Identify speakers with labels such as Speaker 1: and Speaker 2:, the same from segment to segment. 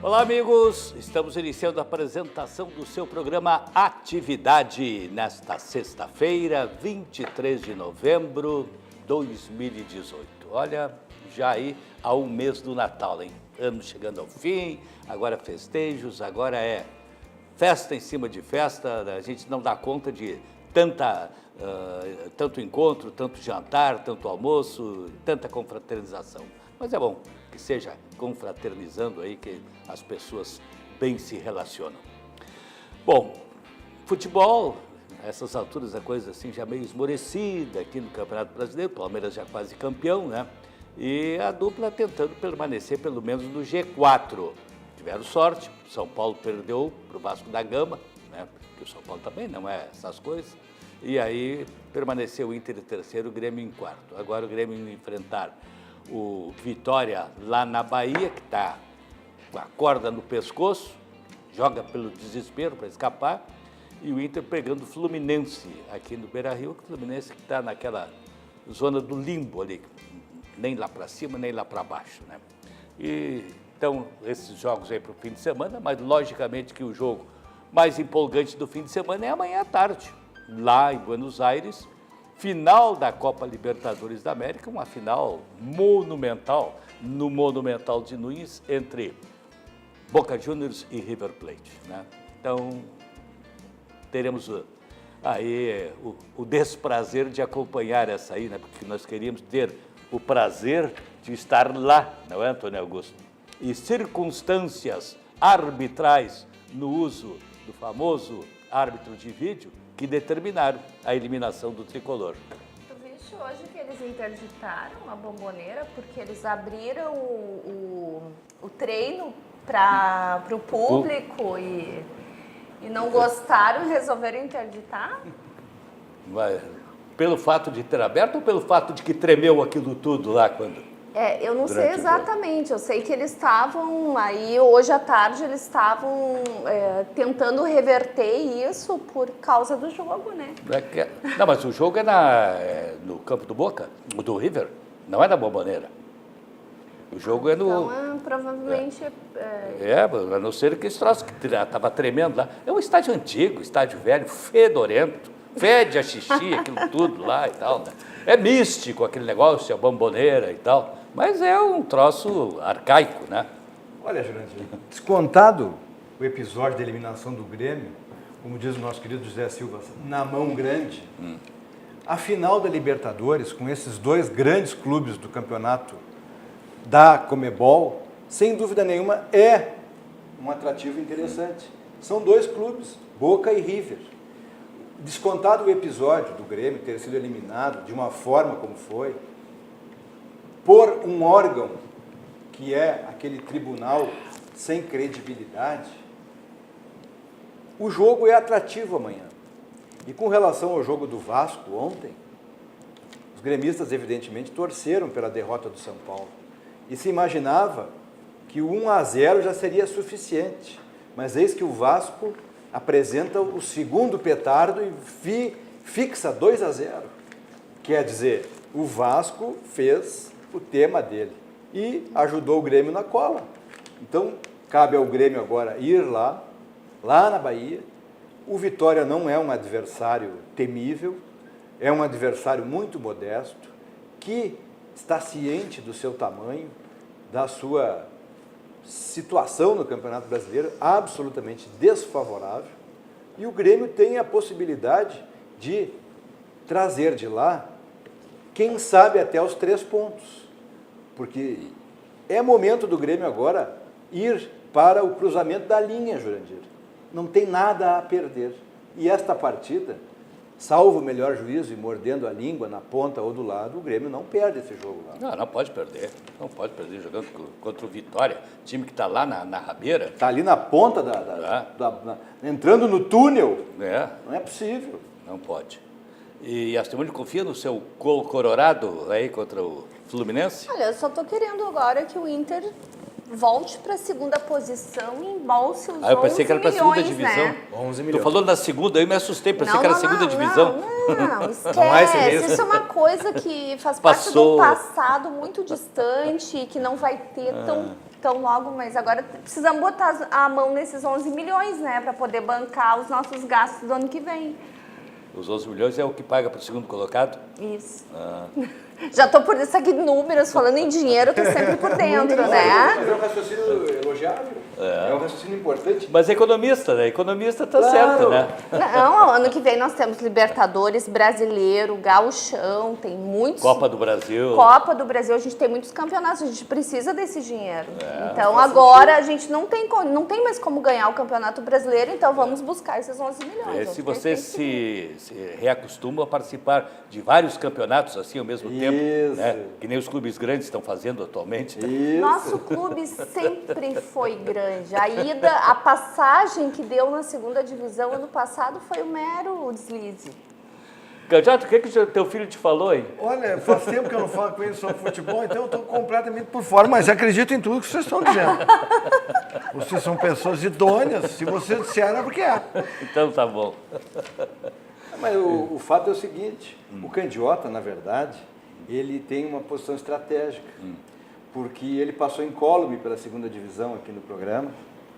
Speaker 1: Olá, amigos! Estamos iniciando a apresentação do seu programa Atividade nesta sexta-feira, 23 de novembro de 2018. Olha, já aí há um mês do Natal, hein? Ano chegando ao fim, agora festejos, agora é festa em cima de festa, a gente não dá conta de tanto encontro, tanto jantar, tanto almoço, tanta confraternização. Mas é bom que seja confraternizando aí que as pessoas bem se relacionam. Bom, futebol, a essas alturas a coisa assim já meio esmorecida aqui no Campeonato Brasileiro, o Palmeiras já quase campeão, né? E a dupla tentando permanecer pelo menos no G4. Tiveram sorte, São Paulo perdeu para o Vasco da Gama, né? Porque o São Paulo também não é essas coisas. E aí permaneceu o Inter em terceiro, o Grêmio em quarto. Agora o Grêmio enfrentar o Vitória lá na Bahia, que está com a corda no pescoço, joga pelo desespero para escapar, e o Inter pegando o Fluminense aqui no Beira-Rio, o Fluminense que está naquela zona do limbo ali, nem lá para cima, nem lá para baixo, né? E então, esses jogos aí para o fim de semana, mas logicamente que o jogo mais empolgante do fim de semana é amanhã à tarde, lá em Buenos Aires, final da Copa Libertadores da América, uma final monumental, no Monumental de Nunes, entre Boca Juniors e River Plate, né? Então, teremos aí o desprazer de acompanhar essa aí, né? Porque nós queríamos ter o prazer de estar lá, não é, Antônio Augusto? E circunstâncias arbitrais no uso do famoso árbitro de vídeo que determinaram a eliminação do tricolor.
Speaker 2: Tu viste hoje que eles interditaram a Bombonera porque eles abriram o treino para o público e não gostaram e resolveram interditar?
Speaker 1: Mas, pelo fato de ter aberto ou pelo fato de que tremeu aquilo tudo lá quando...
Speaker 2: Eu não sei exatamente, eu sei que eles estavam aí, hoje à tarde eles estavam tentando reverter isso por causa do jogo, né?
Speaker 1: Não, mas o jogo é no campo do Boca, do River, não é na Bombonera. O jogo é no...
Speaker 2: Então, provavelmente...
Speaker 1: a não ser que esse troço que estava tremendo lá. É um estádio antigo, estádio velho, fedorento, fede a xixi, aquilo tudo lá e tal, né? É místico aquele negócio, a Bombonera e tal, mas é um troço arcaico, né?
Speaker 3: Olha, Jurandir, descontado o episódio da eliminação do Grêmio, como diz o nosso querido José Silva, na mão grande, a final da Libertadores, com esses dois grandes clubes do campeonato da Conmebol, sem dúvida nenhuma, é um atrativo interessante. São dois clubes, Boca e River. Descontado o episódio do Grêmio ter sido eliminado de uma forma como foi, por um órgão que é aquele tribunal sem credibilidade, o jogo é atrativo amanhã. E com relação ao jogo do Vasco ontem, os gremistas evidentemente torceram pela derrota do São Paulo. E se imaginava que o 1-0 já seria suficiente. Mas eis que o Vasco apresenta o segundo petardo e fixa 2-0. Quer dizer, o Vasco fez o tema dele e ajudou o Grêmio na cola. Então, cabe ao Grêmio agora ir lá na Bahia. O Vitória não é um adversário temível, é um adversário muito modesto, que está ciente do seu tamanho, da sua situação no Campeonato Brasileiro, absolutamente desfavorável, e o Grêmio tem a possibilidade de trazer de lá, quem sabe até os 3 pontos, porque é momento do Grêmio agora ir para o cruzamento da linha, Jurandir. Não tem nada a perder. E esta partida, salvo o melhor juízo e mordendo a língua na ponta ou do lado, o Grêmio não perde esse jogo lá.
Speaker 1: Não pode perder. Não pode perder jogando contra o Vitória, time que está lá na rabeira.
Speaker 3: Está ali na ponta, entrando no túnel. Não é possível.
Speaker 1: Não pode. E a Simone confia no seu Colorado aí contra o Fluminense?
Speaker 2: Olha, eu só estou querendo agora que o Inter volte para a segunda posição e embolse os 11 milhões,
Speaker 1: eu pensei que era para a segunda divisão.
Speaker 2: né?
Speaker 3: 11 milhões.
Speaker 1: Tu falou na segunda, eu me assustei, pensei que era a segunda divisão.
Speaker 2: Não, esquece. Isso é uma coisa que faz parte de um passado muito distante, que não vai ter tão logo, mas agora precisamos botar a mão nesses 11 milhões, né, para poder bancar os nossos gastos do ano que vem.
Speaker 1: Os 11 milhões é o que paga para o segundo colocado?
Speaker 2: Isso. Já estou por isso aqui de números, falando em dinheiro, estou sempre por dentro, né?
Speaker 3: Mas é um raciocínio elogiável, é um raciocínio importante.
Speaker 1: Mas economista, né? Economista tá
Speaker 3: Claro.
Speaker 1: certo, né?
Speaker 2: Não, ano que vem nós temos Libertadores, Brasileiro, Gauchão, tem muitos...
Speaker 1: Copa do Brasil.
Speaker 2: Copa do Brasil, a gente tem muitos campeonatos, a gente precisa desse dinheiro. Então agora a gente não tem mais como ganhar o Campeonato Brasileiro, então vamos buscar esses 11 milhões.
Speaker 1: Se você se reacostuma a participar de vários campeonatos assim ao mesmo tempo, né? Que nem os clubes grandes estão fazendo atualmente. Né?
Speaker 2: Nosso clube sempre foi grande. A passagem que deu na segunda divisão ano passado foi um mero deslize.
Speaker 1: Candidato, o que o teu filho te falou, hein?
Speaker 3: Olha, faz tempo que eu não falo com ele sobre futebol, então eu estou completamente por fora, mas acredito em tudo que vocês estão dizendo. Vocês são pessoas idôneas, se vocês disseram é porque é.
Speaker 1: Então tá bom.
Speaker 3: Mas o fato é o seguinte, o Candiota, na verdade, ele tem uma posição estratégica, porque ele passou incólume pela segunda divisão aqui no programa,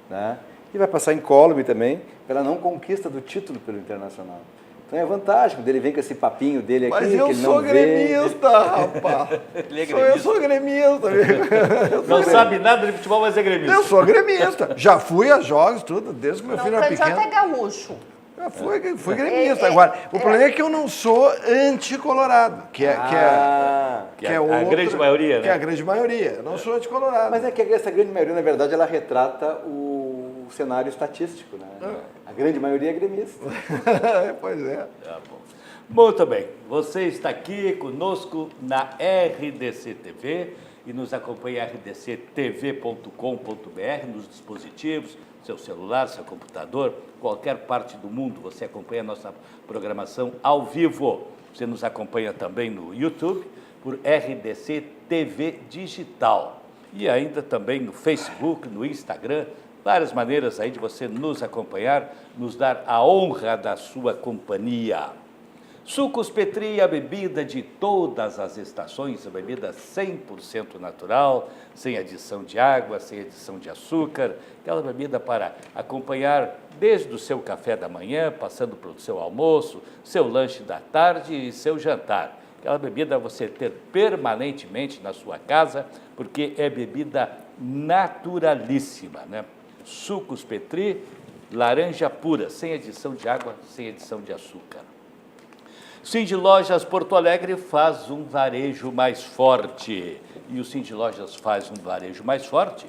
Speaker 3: né? E vai passar incólume também pela não conquista do título pelo Internacional. Então é vantagem, quando ele vem com esse papinho dele aqui,
Speaker 4: Mas
Speaker 3: que
Speaker 4: eu
Speaker 3: ele não
Speaker 4: sou
Speaker 3: vê.
Speaker 4: gremista, rapaz.
Speaker 1: Ele é
Speaker 4: Eu
Speaker 1: gremista.
Speaker 4: sou gremista, amigo.
Speaker 1: Não sabe nada de futebol, mas é gremista.
Speaker 4: Eu sou gremista. Já fui a jogos, tudo, desde que meu
Speaker 2: Não,
Speaker 4: filho
Speaker 2: o
Speaker 4: era
Speaker 2: Candiota
Speaker 4: pequeno.
Speaker 2: é gaúcho.
Speaker 4: Já fui gremista. Agora, o problema é que eu não sou anti-colorado, que é
Speaker 1: a
Speaker 4: outra-
Speaker 1: grande maioria, né?
Speaker 4: Que é a grande maioria. Eu não sou anti-colorado.
Speaker 3: Mas é que essa grande maioria, na verdade, ela retrata o cenário estatístico, né? A grande maioria é gremista.
Speaker 4: Pois é.
Speaker 1: Tá bom. Muito bem, você está aqui conosco na RDC TV e nos acompanha em rdctv.com.br, nos dispositivos, seu celular, seu computador, qualquer parte do mundo, você acompanha a nossa programação ao vivo. Você nos acompanha também no YouTube, por RDC TV Digital. E ainda também no Facebook, no Instagram, várias maneiras aí de você nos acompanhar, nos dar a honra da sua companhia. Sucos Petri, a bebida de todas as estações, a bebida 100% natural, sem adição de água, sem adição de açúcar, aquela bebida para acompanhar desde o seu café da manhã, passando para o seu almoço, seu lanche da tarde e seu jantar. Aquela bebida você ter permanentemente na sua casa, porque é bebida naturalíssima, né? Sucos Petri, laranja pura, sem adição de água, sem adição de açúcar. Cindy Lojas Porto Alegre faz um varejo mais forte. E o Cindy Lojas faz um varejo mais forte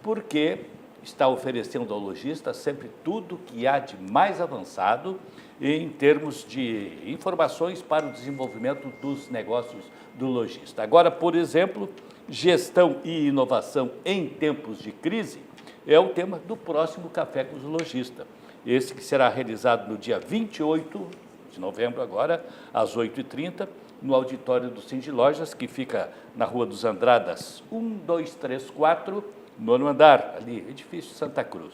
Speaker 1: porque está oferecendo ao lojista sempre tudo que há de mais avançado em termos de informações para o desenvolvimento dos negócios do lojista. Agora, por exemplo, gestão e inovação em tempos de crise é o tema do próximo Café com os Lojistas. Esse que será realizado no dia 28 de novembro, agora, às 8h30, no auditório do Cindy Lojas, que fica na Rua dos Andradas, 1234, nono andar, ali, edifício Santa Cruz.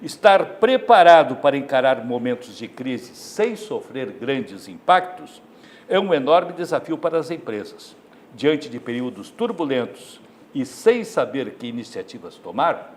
Speaker 1: Estar preparado para encarar momentos de crise sem sofrer grandes impactos é um enorme desafio para as empresas. Diante de períodos turbulentos e sem saber que iniciativas tomar,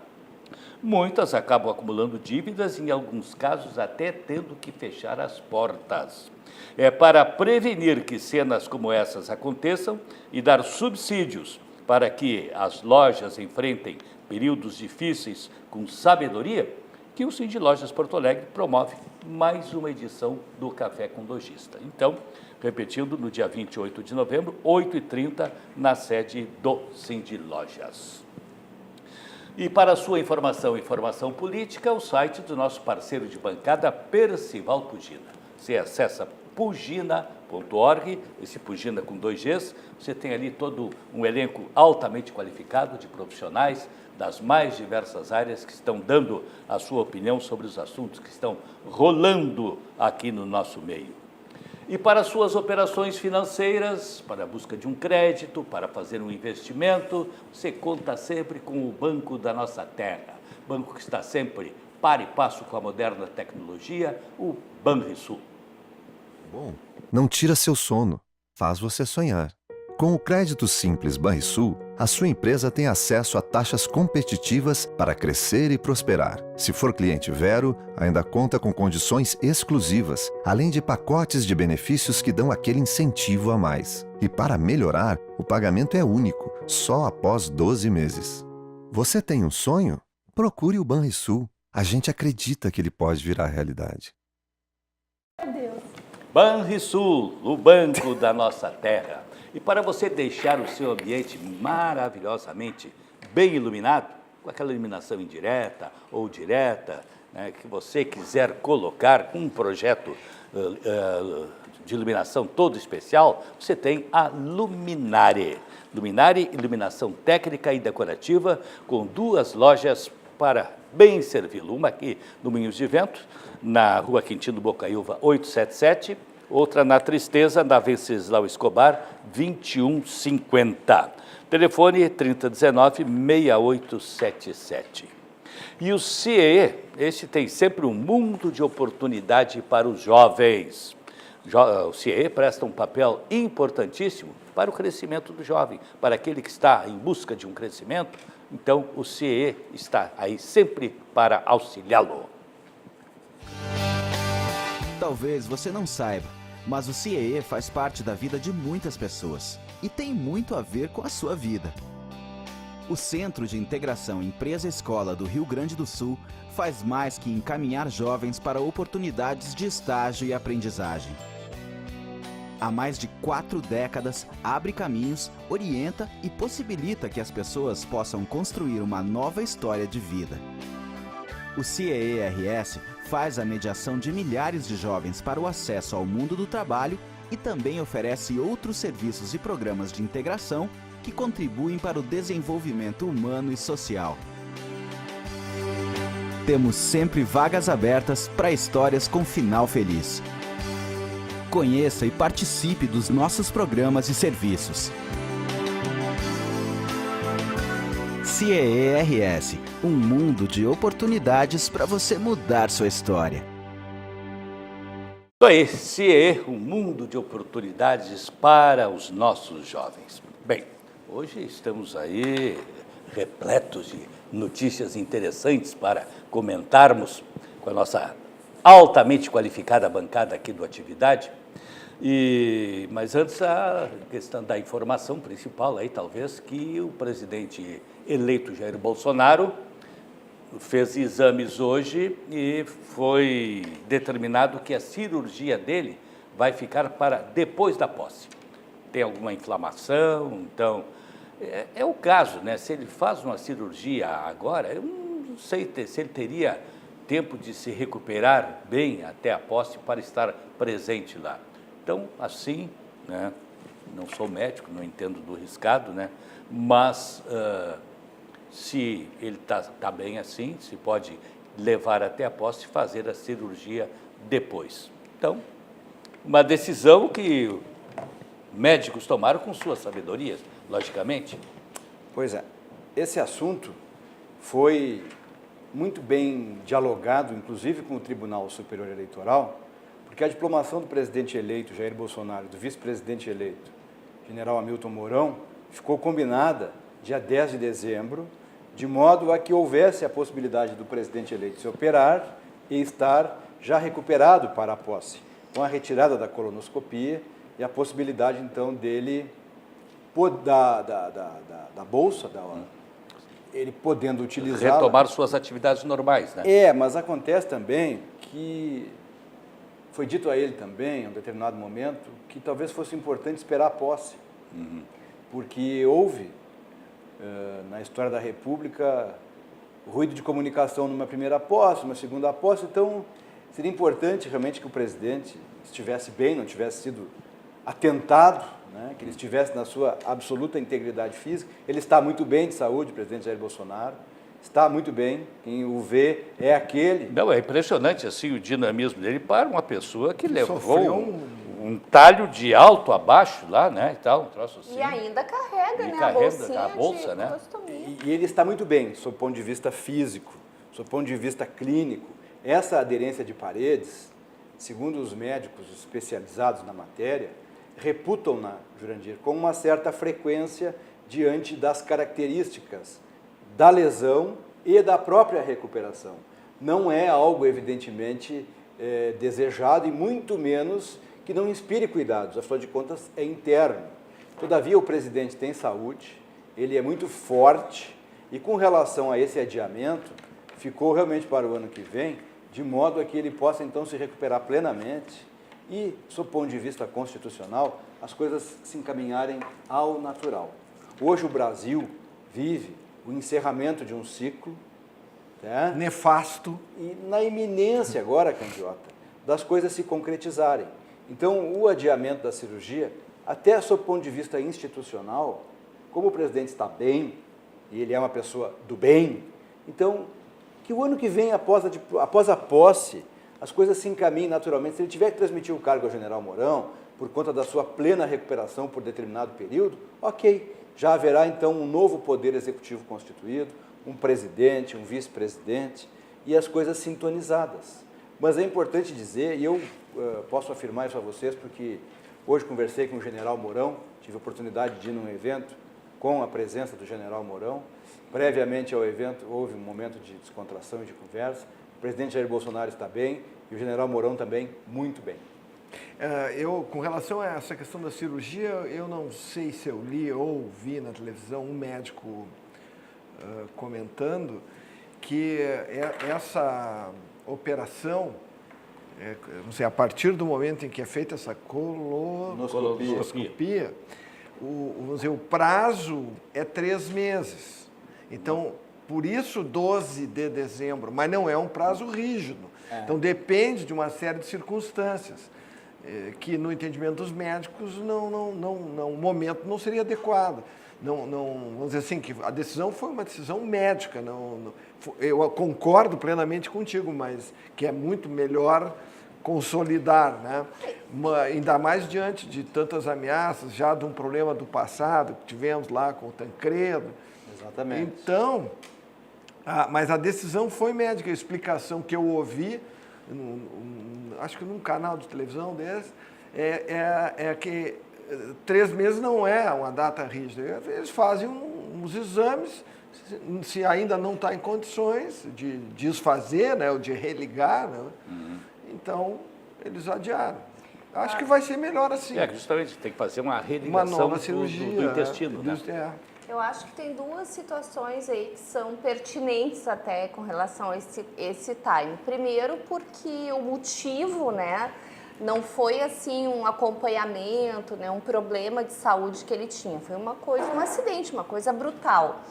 Speaker 1: muitas acabam acumulando dívidas e, em alguns casos, até tendo que fechar as portas. É para prevenir que cenas como essas aconteçam e dar subsídios para que as lojas enfrentem períodos difíceis com sabedoria, que o Cindy Lojas Porto Alegre promove mais uma edição do Café com Lojista. Então, repetindo, no dia 28 de novembro, 8h30, na sede do Cindy Lojas. E para a sua informação política, o site do nosso parceiro de bancada, Percival Pugina. Você acessa pugina.org, esse Pugina com 2 Gs, você tem ali todo um elenco altamente qualificado de profissionais das mais diversas áreas que estão dando a sua opinião sobre os assuntos que estão rolando aqui no nosso meio. E para suas operações financeiras, para a busca de um crédito, para fazer um investimento, você conta sempre com o Banco da Nossa Terra. Banco que está sempre par e passo com a moderna tecnologia, o Banrisul.
Speaker 5: Bom, não tira seu sono, faz você sonhar. Com o crédito simples Banrisul, a sua empresa tem acesso a taxas competitivas para crescer e prosperar. Se for cliente Vero, ainda conta com condições exclusivas, além de pacotes de benefícios que dão aquele incentivo a mais. E para melhorar, o pagamento é único, só após 12 meses. Você tem um sonho? Procure o Banrisul. A gente acredita que ele pode virar realidade.
Speaker 2: Meu Deus.
Speaker 1: Banrisul, o banco da nossa terra. E para você deixar o seu ambiente maravilhosamente bem iluminado, com aquela iluminação indireta ou direta, né, que você quiser colocar um projeto de iluminação todo especial, você tem a Luminare. Luminare, iluminação técnica e decorativa, com 2 lojas para bem servi-lo. Uma aqui no Moinhos de Vento, na Rua Quintino Bocaiúva 877, outra na Tristeza, na Venceslau Escobar 2150. Telefone 3019-6877. E o CIEE, este tem sempre um mundo de oportunidade para os jovens. O CIEE presta um papel importantíssimo para o crescimento do jovem, para aquele que está em busca de um crescimento. Então, o CIEE está aí sempre para auxiliá-lo.
Speaker 6: Talvez você não saiba, mas o CIEE faz parte da vida de muitas pessoas e tem muito a ver com a sua vida. O Centro de Integração Empresa-Escola do Rio Grande do Sul faz mais que encaminhar jovens para oportunidades de estágio e aprendizagem. Há mais de 4 décadas, abre caminhos, orienta e possibilita que as pessoas possam construir uma nova história de vida. O CIEE-RS faz a mediação de milhares de jovens para o acesso ao mundo do trabalho e também oferece outros serviços e programas de integração que contribuem para o desenvolvimento humano e social. Temos sempre vagas abertas para histórias com final feliz. Conheça e participe dos nossos programas e serviços. CIEE-RS, um mundo de oportunidades para você mudar sua história.
Speaker 1: Então, esse é um mundo de oportunidades para os nossos jovens. Bem, hoje estamos aí repletos de notícias interessantes para comentarmos com a nossa altamente qualificada bancada aqui do Atividade. Mas antes a questão da informação principal aí, talvez, que o presidente eleito Jair Bolsonaro fez exames hoje e foi determinado que a cirurgia dele vai ficar para depois da posse. Tem alguma inflamação, então é o caso, né? Se ele faz uma cirurgia agora, eu não sei se ele teria tempo de se recuperar bem até a posse para estar presente lá. Então, assim, né? Não sou médico, não entendo do riscado, né? Mas se ele tá bem assim, se pode levar até a posse e fazer a cirurgia depois. Então, uma decisão que médicos tomaram com sua sabedoria, logicamente.
Speaker 3: Pois é, esse assunto foi muito bem dialogado, inclusive com o Tribunal Superior Eleitoral, porque a diplomação do presidente eleito, Jair Bolsonaro, do vice-presidente eleito, general Hamilton Mourão, ficou combinada dia 10 de dezembro, de modo a que houvesse a possibilidade do presidente eleito se operar e estar já recuperado para a posse, com a retirada da colonoscopia e a possibilidade, então, dele, da bolsa, ele podendo utilizar...
Speaker 1: Retomar suas atividades normais, né?
Speaker 3: Mas acontece também que foi dito a ele também, em um determinado momento, que talvez fosse importante esperar a posse, porque houve, na história da República, ruído de comunicação numa primeira posse, numa segunda posse, então seria importante realmente que o presidente estivesse bem, não tivesse sido atentado, né, que ele estivesse na sua absoluta integridade física. Ele está muito bem de saúde, o presidente Jair Bolsonaro, está muito bem, quem o vê é aquele...
Speaker 1: Não, é impressionante assim o dinamismo dele para uma pessoa que levou
Speaker 3: sofreu
Speaker 1: um talho de alto a baixo lá, né, e tal, um troço assim.
Speaker 2: E ainda carrega, né,
Speaker 1: carrega
Speaker 2: a bolsinha
Speaker 1: a bolsa,
Speaker 2: de
Speaker 1: né?
Speaker 2: colostomia.
Speaker 3: E ele está muito bem, sob o ponto de vista físico, sob o ponto de vista clínico. Essa aderência de paredes, segundo os médicos especializados na matéria, reputam-na, Jurandir, com uma certa frequência diante das características da lesão e da própria recuperação. Não é algo, evidentemente, desejado e muito menos que não inspire cuidados, afinal de contas é interno. Todavia, o presidente tem saúde, ele é muito forte e com relação a esse adiamento, ficou realmente para o ano que vem, de modo a que ele possa então se recuperar plenamente e, sob o ponto de vista constitucional, as coisas se encaminharem ao natural. Hoje o Brasil vive o encerramento de um ciclo, né?
Speaker 4: Nefasto.
Speaker 3: E na iminência agora, Candiota, das coisas se concretizarem. Então, o adiamento da cirurgia, até sob o ponto de vista institucional, como o presidente está bem, e ele é uma pessoa do bem, então, que o ano que vem, após a posse, as coisas se encaminhem naturalmente. Se ele tiver que transmitir o cargo ao general Mourão, por conta da sua plena recuperação por determinado período, ok, já haverá então um novo poder executivo constituído, um presidente, um vice-presidente, e as coisas sintonizadas. Mas é importante dizer, e eu posso afirmar isso a vocês, porque hoje conversei com o general Mourão, tive a oportunidade de ir num evento com a presença do general Mourão. Previamente ao evento, houve um momento de descontração e de conversa. O presidente Jair Bolsonaro está bem e o general Mourão também muito bem.
Speaker 4: Com relação a essa questão da cirurgia, eu não sei se eu li ou vi na televisão um médico comentando que essa operação, não sei, a partir do momento em que é feita essa colonoscopia, vamos dizer, o prazo é 3 meses. Então, por isso 12 de dezembro, mas não é um prazo rígido. Então, depende de uma série de circunstâncias que, no entendimento dos médicos, o momento não seria adequado. Vamos dizer assim, que a decisão foi uma decisão médica. Eu concordo plenamente contigo, mas que é muito melhor consolidar, né? Ainda mais diante de tantas ameaças, já de um problema do passado que tivemos lá com o Tancredo.
Speaker 3: Exatamente.
Speaker 4: Então, mas a decisão foi médica. A explicação que eu ouvi, acho que num canal de televisão desse, é que 3 meses não é uma data rígida. Eles fazem uns exames, se ainda não está em condições de desfazer, né, ou de religar, né? Então, eles adiaram. Acho que vai ser melhor assim.
Speaker 1: Justamente, tem que fazer uma religação
Speaker 4: nova cirurgia,
Speaker 1: do intestino. Né?
Speaker 2: Eu acho que tem 2 situações aí que são pertinentes até com relação a esse time. Primeiro, porque o motivo, né, não foi assim um acompanhamento, né, um problema de saúde que ele tinha. Foi um acidente, uma coisa brutal.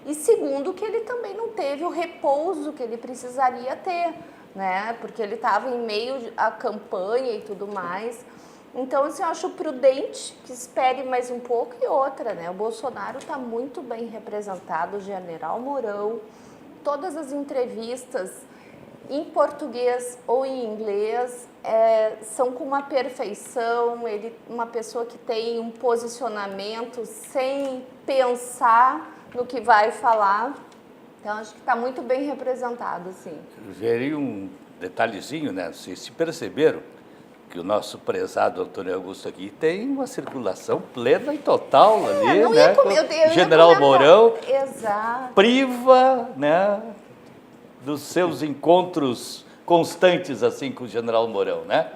Speaker 2: E segundo, que ele também não teve o repouso que ele precisaria ter, né, porque ele estava em meio à campanha e tudo mais. Então, assim, eu acho prudente que espere mais um pouco. E outra, né? O Bolsonaro está muito bem representado, o general Mourão, todas as entrevistas em português ou em inglês são com uma perfeição. Ele, uma pessoa que tem um posicionamento sem pensar no que vai falar. Então, acho que está muito bem representado, sim. Veria
Speaker 1: um detalhezinho, né? Se perceberam que o nosso prezado Antônio Augusto aqui tem uma circulação plena e total ali, né? General Mourão priva, né, dos seus encontros constantes assim com o general Mourão, né?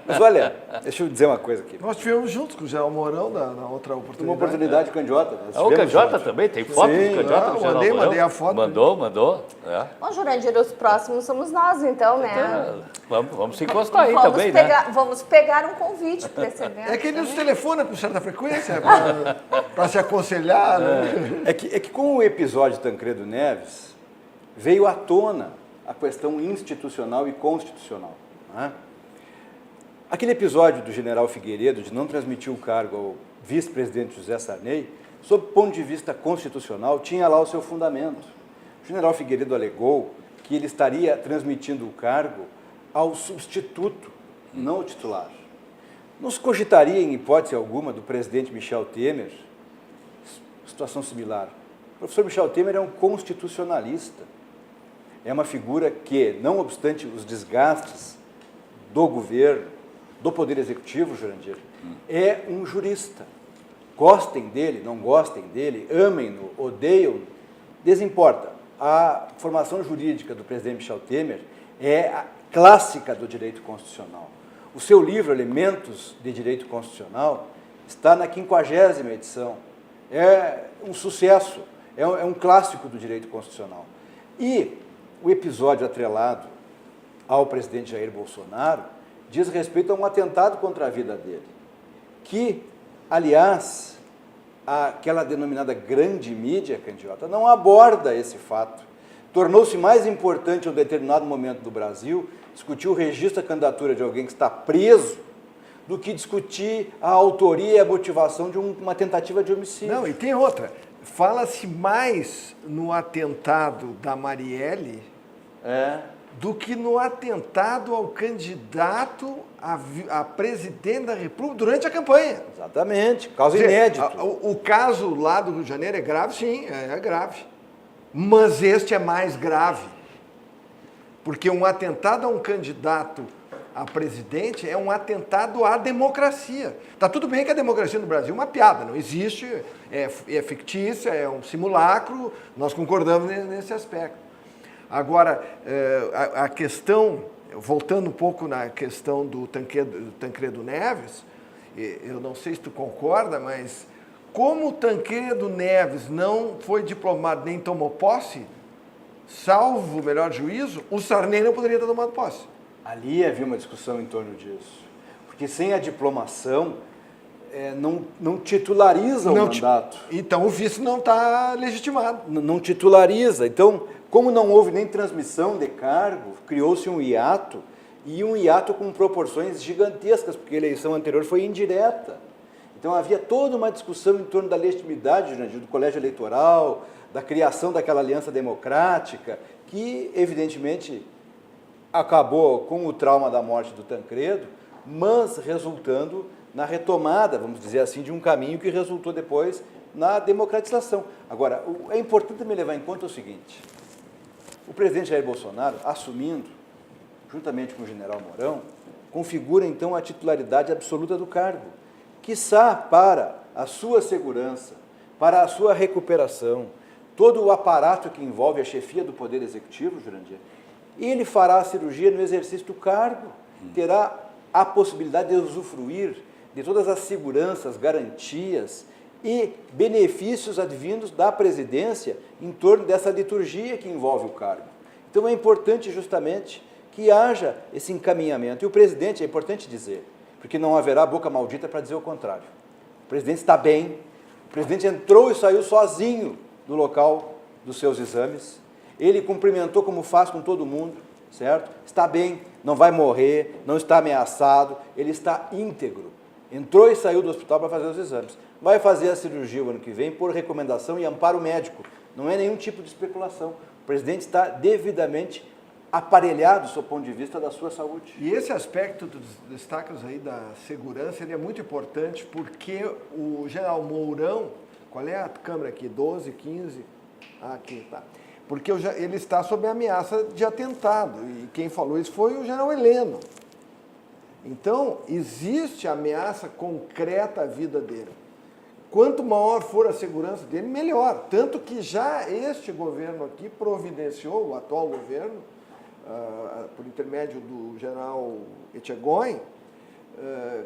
Speaker 3: Mas olha, deixa eu dizer uma coisa aqui.
Speaker 4: Nós estivemos juntos com o general Mourão na outra oportunidade.
Speaker 3: Uma oportunidade Candiota.
Speaker 1: O Candiota também? Tem foto do Candiota com o general Mourão?
Speaker 4: Mandei a foto.
Speaker 1: Mandou.
Speaker 2: Bom, Jurandir, os próximos somos nós, então, né?
Speaker 1: Vamos se encostar aí também, né?
Speaker 2: Vamos pegar um convite para esse evento.
Speaker 4: É que ele nos telefona com certa frequência para se aconselhar, né?
Speaker 3: É que com o episódio Tancredo Neves, veio à tona a questão institucional e constitucional. Né? Aquele episódio do general Figueiredo de não transmitir o cargo ao vice-presidente José Sarney, sob o ponto de vista constitucional, tinha lá o seu fundamento. O general Figueiredo alegou que ele estaria transmitindo o cargo ao substituto, não ao titular. Não se cogitaria, em hipótese alguma, do presidente Michel Temer, situação similar. O professor Michel Temer é um constitucionalista. É uma figura que, não obstante os desgastes do governo, do Poder Executivo, Jurandir, é um jurista. gostem dele, não gostem dele, amem-no, odeiem-no, desimporta. A formação jurídica do presidente Michel Temer é a clássica do direito constitucional. O seu livro, Elementos de Direito Constitucional, está na 50ª edição. É um sucesso, é um clássico do direito constitucional. E o episódio atrelado ao presidente Jair Bolsonaro diz respeito a um atentado contra a vida dele, que, aliás, aquela denominada grande mídia, candiota, não aborda esse fato. Tornou-se mais importante em um determinado momento do Brasil discutir o registro da candidatura de alguém que está preso do que discutir a autoria e a motivação de uma tentativa de homicídio.
Speaker 4: Não, e tem outra. Fala-se mais no atentado da Marielle do que no atentado ao candidato a presidente da República durante a campanha.
Speaker 3: Exatamente, caso inédito.
Speaker 4: O caso lá do Rio de Janeiro é grave, sim, é grave. Mas este é mais grave. Porque um atentado a um candidato a presidente é um atentado à democracia. Está tudo bem que a democracia no Brasil é uma piada, não existe, é fictícia, é um simulacro, nós concordamos nesse aspecto. Agora, a questão, voltando um pouco na questão do Tancredo Neves, eu não sei se tu concorda, mas como o Tancredo Neves não foi diplomado nem tomou posse, salvo o melhor juízo, o Sarney não poderia ter tomado posse.
Speaker 3: Ali havia uma discussão em torno disso, porque sem a diplomação não titulariza o mandato.
Speaker 4: Então o vice não está legitimado.
Speaker 3: Não titulariza. Então, como não houve nem transmissão de cargo, criou-se um hiato, e um hiato com proporções gigantescas, porque a eleição anterior foi indireta. Então havia toda uma discussão em torno da legitimidade do colégio eleitoral, da criação daquela aliança democrática, que evidentemente acabou com o trauma da morte do Tancredo, mas resultando na retomada, vamos dizer assim, de um caminho que resultou depois na democratização. Agora, é importante também levar em conta o seguinte: o presidente Jair Bolsonaro, assumindo, juntamente com o general Mourão, configura então a titularidade absoluta do cargo, quiçá para a sua segurança, para a sua recuperação, todo o aparato que envolve a chefia do Poder Executivo, Jurandir. Ele fará a cirurgia no exercício do cargo, terá a possibilidade de usufruir de todas as seguranças, garantias e benefícios advindos da presidência em torno dessa liturgia que envolve o cargo. Então é importante justamente que haja esse encaminhamento. E o presidente, é importante dizer, porque não haverá boca maldita para dizer o contrário. O presidente está bem, o presidente entrou e saiu sozinho do local dos seus exames, ele cumprimentou como faz com todo mundo, certo? Está bem, não vai morrer, não está ameaçado, ele está íntegro. Entrou e saiu do hospital para fazer os exames. Vai fazer a cirurgia o ano que vem por recomendação e amparo médico. Não é nenhum tipo de especulação. O presidente está devidamente aparelhado do seu ponto de vista da sua saúde.
Speaker 4: E esse aspecto dos destaques aí da segurança, ele é muito importante porque o general Mourão, qual é a câmera aqui? 12, 15? Aqui, tá. Porque ele está sob ameaça de atentado, e quem falou isso foi o general Heleno. Então, existe ameaça concreta à vida dele. Quanto maior for a segurança dele, melhor. Tanto que já este governo aqui providenciou, o atual governo, por intermédio do general Etchegóin,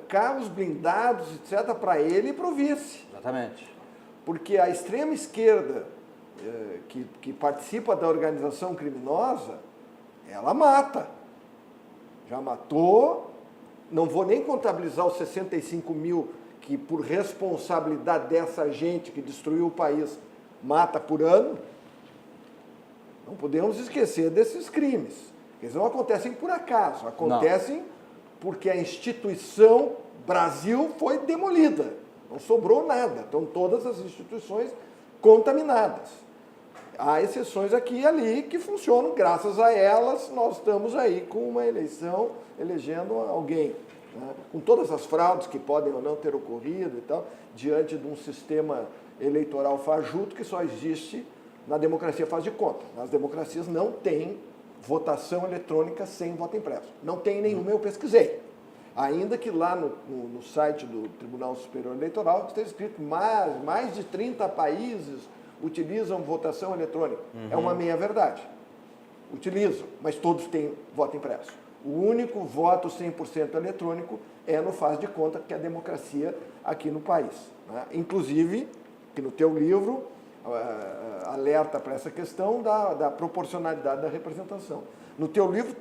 Speaker 4: carros blindados, etc., para ele e para o vice.
Speaker 3: Exatamente.
Speaker 4: Porque a extrema esquerda que participa da organização criminosa, ela mata. Já matou, não vou nem contabilizar os 65 mil que, por responsabilidade dessa gente que destruiu o país, mata por ano. Não podemos esquecer desses crimes. Eles não acontecem por acaso, acontecem porque a instituição Brasil foi demolida. Não sobrou nada. Estão todas as instituições contaminadas. Há exceções aqui e ali que funcionam, graças a elas nós estamos aí com uma eleição, elegendo alguém, né? Com todas as fraudes que podem ou não ter ocorrido e tal, diante de um sistema eleitoral fajuto que só existe na democracia faz de conta. Nas democracias não tem votação eletrônica sem voto impresso. Não tem nenhuma, eu pesquisei. Ainda que lá no site do Tribunal Superior Eleitoral esteja escrito mais de 30 países utilizam votação eletrônica. É uma meia-verdade. Utilizam, mas todos têm voto impresso. O único voto 100% eletrônico é no faz de conta, que é a democracia aqui no país. Né? Inclusive, que no teu livro alerta para essa questão da proporcionalidade da representação. No teu livro,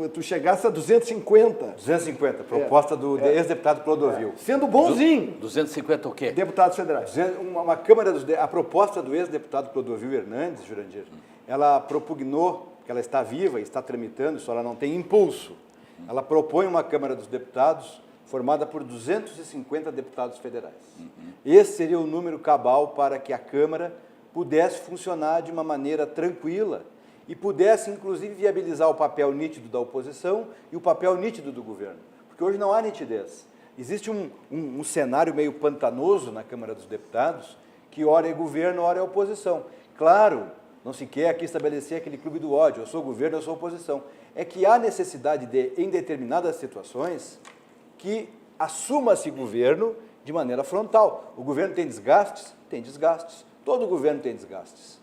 Speaker 4: tu chegasse a 250.
Speaker 3: 250, proposta do ex-deputado Clodovil.
Speaker 4: Sendo bonzinho.
Speaker 1: 250 o quê?
Speaker 4: Deputados federais.
Speaker 3: Uma Câmara a proposta do ex-deputado Clodovil Hernandes, Jurandir, ela propugnou, que ela está viva e está tramitando, só ela não tem impulso. Ela propõe uma Câmara dos Deputados formada por 250 deputados federais. Esse seria o número cabal para que a Câmara pudesse funcionar de uma maneira tranquila e pudesse, inclusive, viabilizar o papel nítido da oposição e o papel nítido do governo. Porque hoje não há nitidez. Existe um cenário meio pantanoso na Câmara dos Deputados, que ora é governo, ora é oposição. Claro, não se quer aqui estabelecer aquele clube do ódio, eu sou governo, eu sou oposição. É que há necessidade de, em determinadas situações, que assuma-se governo de maneira frontal. O governo tem desgastes? Tem desgastes. Todo governo tem desgastes.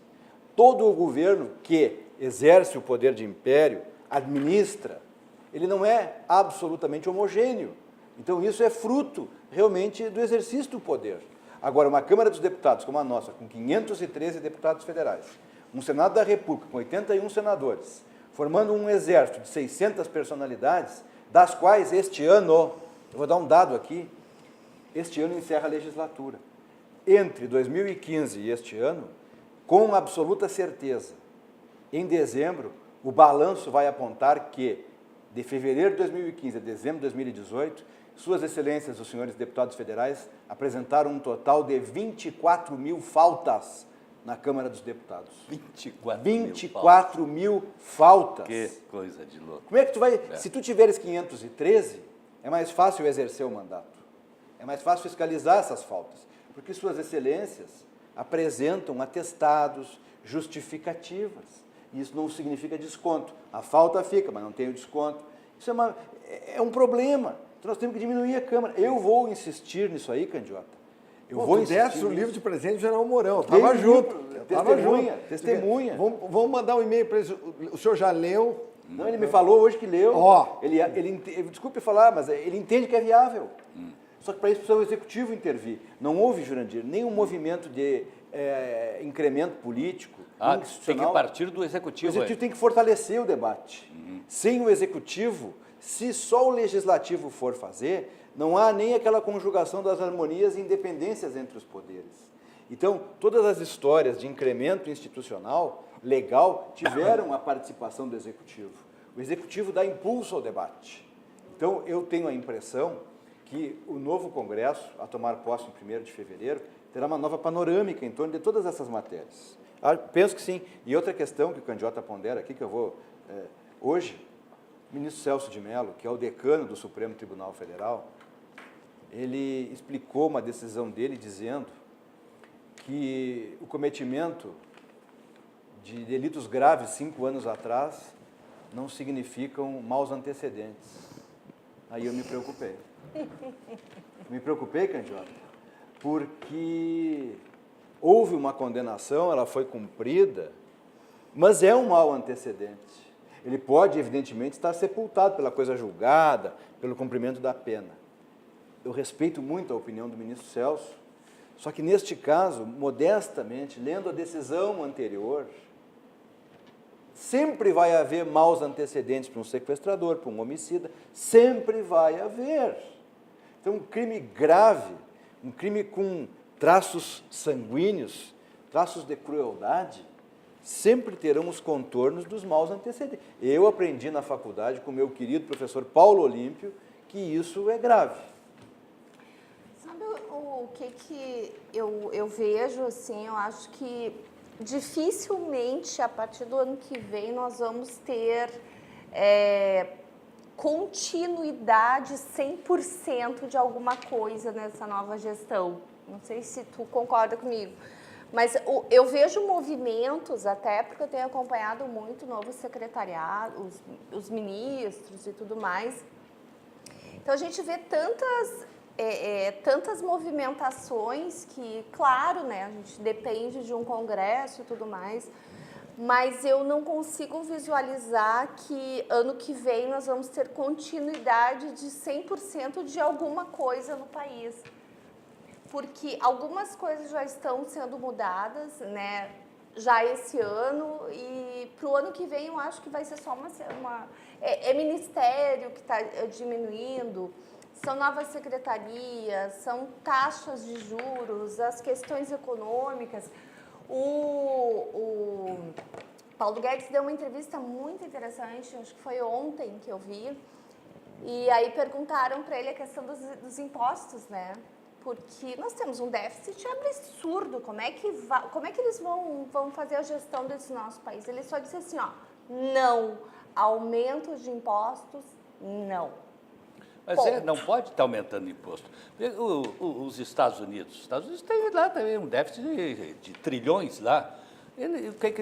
Speaker 3: Todo o governo que exerce o poder de império, administra, ele não é absolutamente homogêneo. Então, isso é fruto, realmente, do exercício do poder. Agora, uma Câmara dos Deputados como a nossa, com 513 deputados federais, um Senado da República com 81 senadores, formando um exército de 600 personalidades, das quais este ano, eu vou dar um dado aqui, este ano encerra a legislatura. Entre 2015 e este ano, com absoluta certeza, em dezembro, o balanço vai apontar que, de fevereiro de 2015 a dezembro de 2018, Suas Excelências, os senhores deputados federais, apresentaram um total de 24 mil faltas na Câmara dos Deputados. 24 mil faltas.
Speaker 1: Que coisa de louco.
Speaker 3: Como é que tu vai... Se tu tiveres 513, é mais fácil exercer o mandato. É mais fácil fiscalizar essas faltas. Porque Suas Excelências apresentam atestados, justificativas. E isso não significa desconto. A falta fica, mas não tem o desconto. Isso é um problema. Então nós temos que diminuir a Câmara. Eu vou insistir nisso aí, Candiota. Eu vou insistir
Speaker 4: o livro de presente do General Mourão. Eu
Speaker 3: Dei
Speaker 4: estava
Speaker 3: o
Speaker 4: junto.
Speaker 3: livro,
Speaker 4: Eu tava
Speaker 3: testemunha,
Speaker 4: junto.
Speaker 3: testemunha.
Speaker 4: Vamos mandar um e-mail para ele. O senhor já leu?
Speaker 3: Não, ele me falou hoje que leu.
Speaker 4: Ó.
Speaker 3: Desculpe falar, mas ele entende que é viável. Só que para isso precisa o Executivo intervir. Não houve, Jurandir, nenhum movimento de incremento político,
Speaker 1: Tem
Speaker 3: institucional.
Speaker 1: que partir do
Speaker 3: O
Speaker 1: Executivo.
Speaker 3: Executivo tem que fortalecer o debate. Sem o Executivo, se só o Legislativo for fazer, não há nem aquela conjugação das harmonias e independências entre os poderes. Então, todas as histórias de incremento institucional, legal, tiveram a participação do Executivo. O Executivo dá impulso ao debate. Então, eu tenho a impressão que o novo Congresso, a tomar posse em 1º de fevereiro, terá uma nova panorâmica em torno de todas essas matérias. Penso que sim. E outra questão que o Candiota pondera aqui, que eu vou... hoje, o ministro Celso de Mello, que é o decano do Supremo Tribunal Federal, ele explicou uma decisão dele dizendo que o cometimento de delitos graves 5 anos atrás não significam maus antecedentes. Aí eu me preocupei. Me preocupei, Candiota, porque houve uma condenação, ela foi cumprida, mas é um mau antecedente. Ele pode, evidentemente, estar sepultado pela coisa julgada, pelo cumprimento da pena. Eu respeito muito a opinião do ministro Celso, só que neste caso, modestamente, lendo a decisão anterior, sempre vai haver maus antecedentes para um sequestrador, para um homicida, sempre vai haver. Então, um crime grave, um crime com traços sanguíneos, traços de crueldade, sempre terão os contornos dos maus antecedentes. Eu aprendi na faculdade com o meu querido professor Paulo Olímpio que isso é grave.
Speaker 2: Sabe o que eu vejo, assim, eu acho que dificilmente, a partir do ano que vem, nós vamos ter continuidade 100% de alguma coisa nessa nova gestão. Não sei se tu concorda comigo. Mas eu vejo movimentos, até porque eu tenho acompanhado muito o novo secretariado, os ministros e tudo mais, Então a gente vê tantas movimentações que, claro, né, a gente depende de um congresso e tudo mais, mas eu não consigo visualizar que ano que vem nós vamos ter continuidade de 100% de alguma coisa no país. Porque algumas coisas já estão sendo mudadas, né, já esse ano, e para o ano que vem eu acho que vai ser só ministério que está diminuindo, são novas secretarias, são taxas de juros, as questões econômicas. O Paulo Guedes deu uma entrevista muito interessante, acho que foi ontem que eu vi, e aí perguntaram para ele a questão dos impostos, né? Porque nós temos um déficit absurdo, como é que eles vão fazer a gestão desse nosso país? Ele só disse assim, ó, não, aumento de impostos, não.
Speaker 1: Mas não pode estar aumentando imposto. Os Estados Unidos têm lá também um déficit de trilhões lá. O que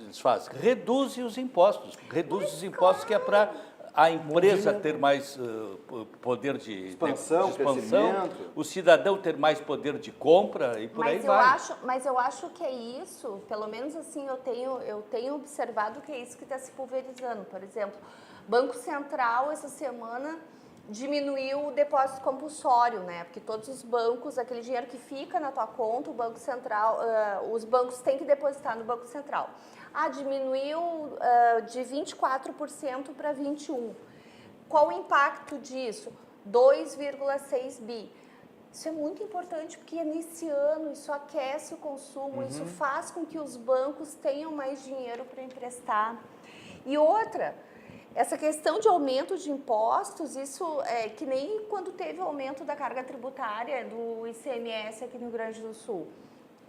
Speaker 1: eles fazem? Reduzem os impostos. Reduzem os impostos que é para a empresa ter mais poder de expansão, o cidadão ter mais poder de compra e por aí vai.
Speaker 2: Mas eu acho que é isso, pelo menos assim eu tenho observado que é isso que está se pulverizando. Por exemplo, Banco Central essa semana diminuiu o depósito compulsório, né? Porque todos os bancos, aquele dinheiro que fica na tua conta, o Banco Central, os bancos têm que depositar no Banco Central. Diminuiu de 24% para 21%. Qual o impacto disso? 2,6 bi. Isso é muito importante porque nesse ano isso aquece o consumo, isso faz com que os bancos tenham mais dinheiro para emprestar. E outra, essa questão de aumento de impostos, isso é que nem quando teve o aumento da carga tributária do ICMS aqui no Rio Grande do Sul.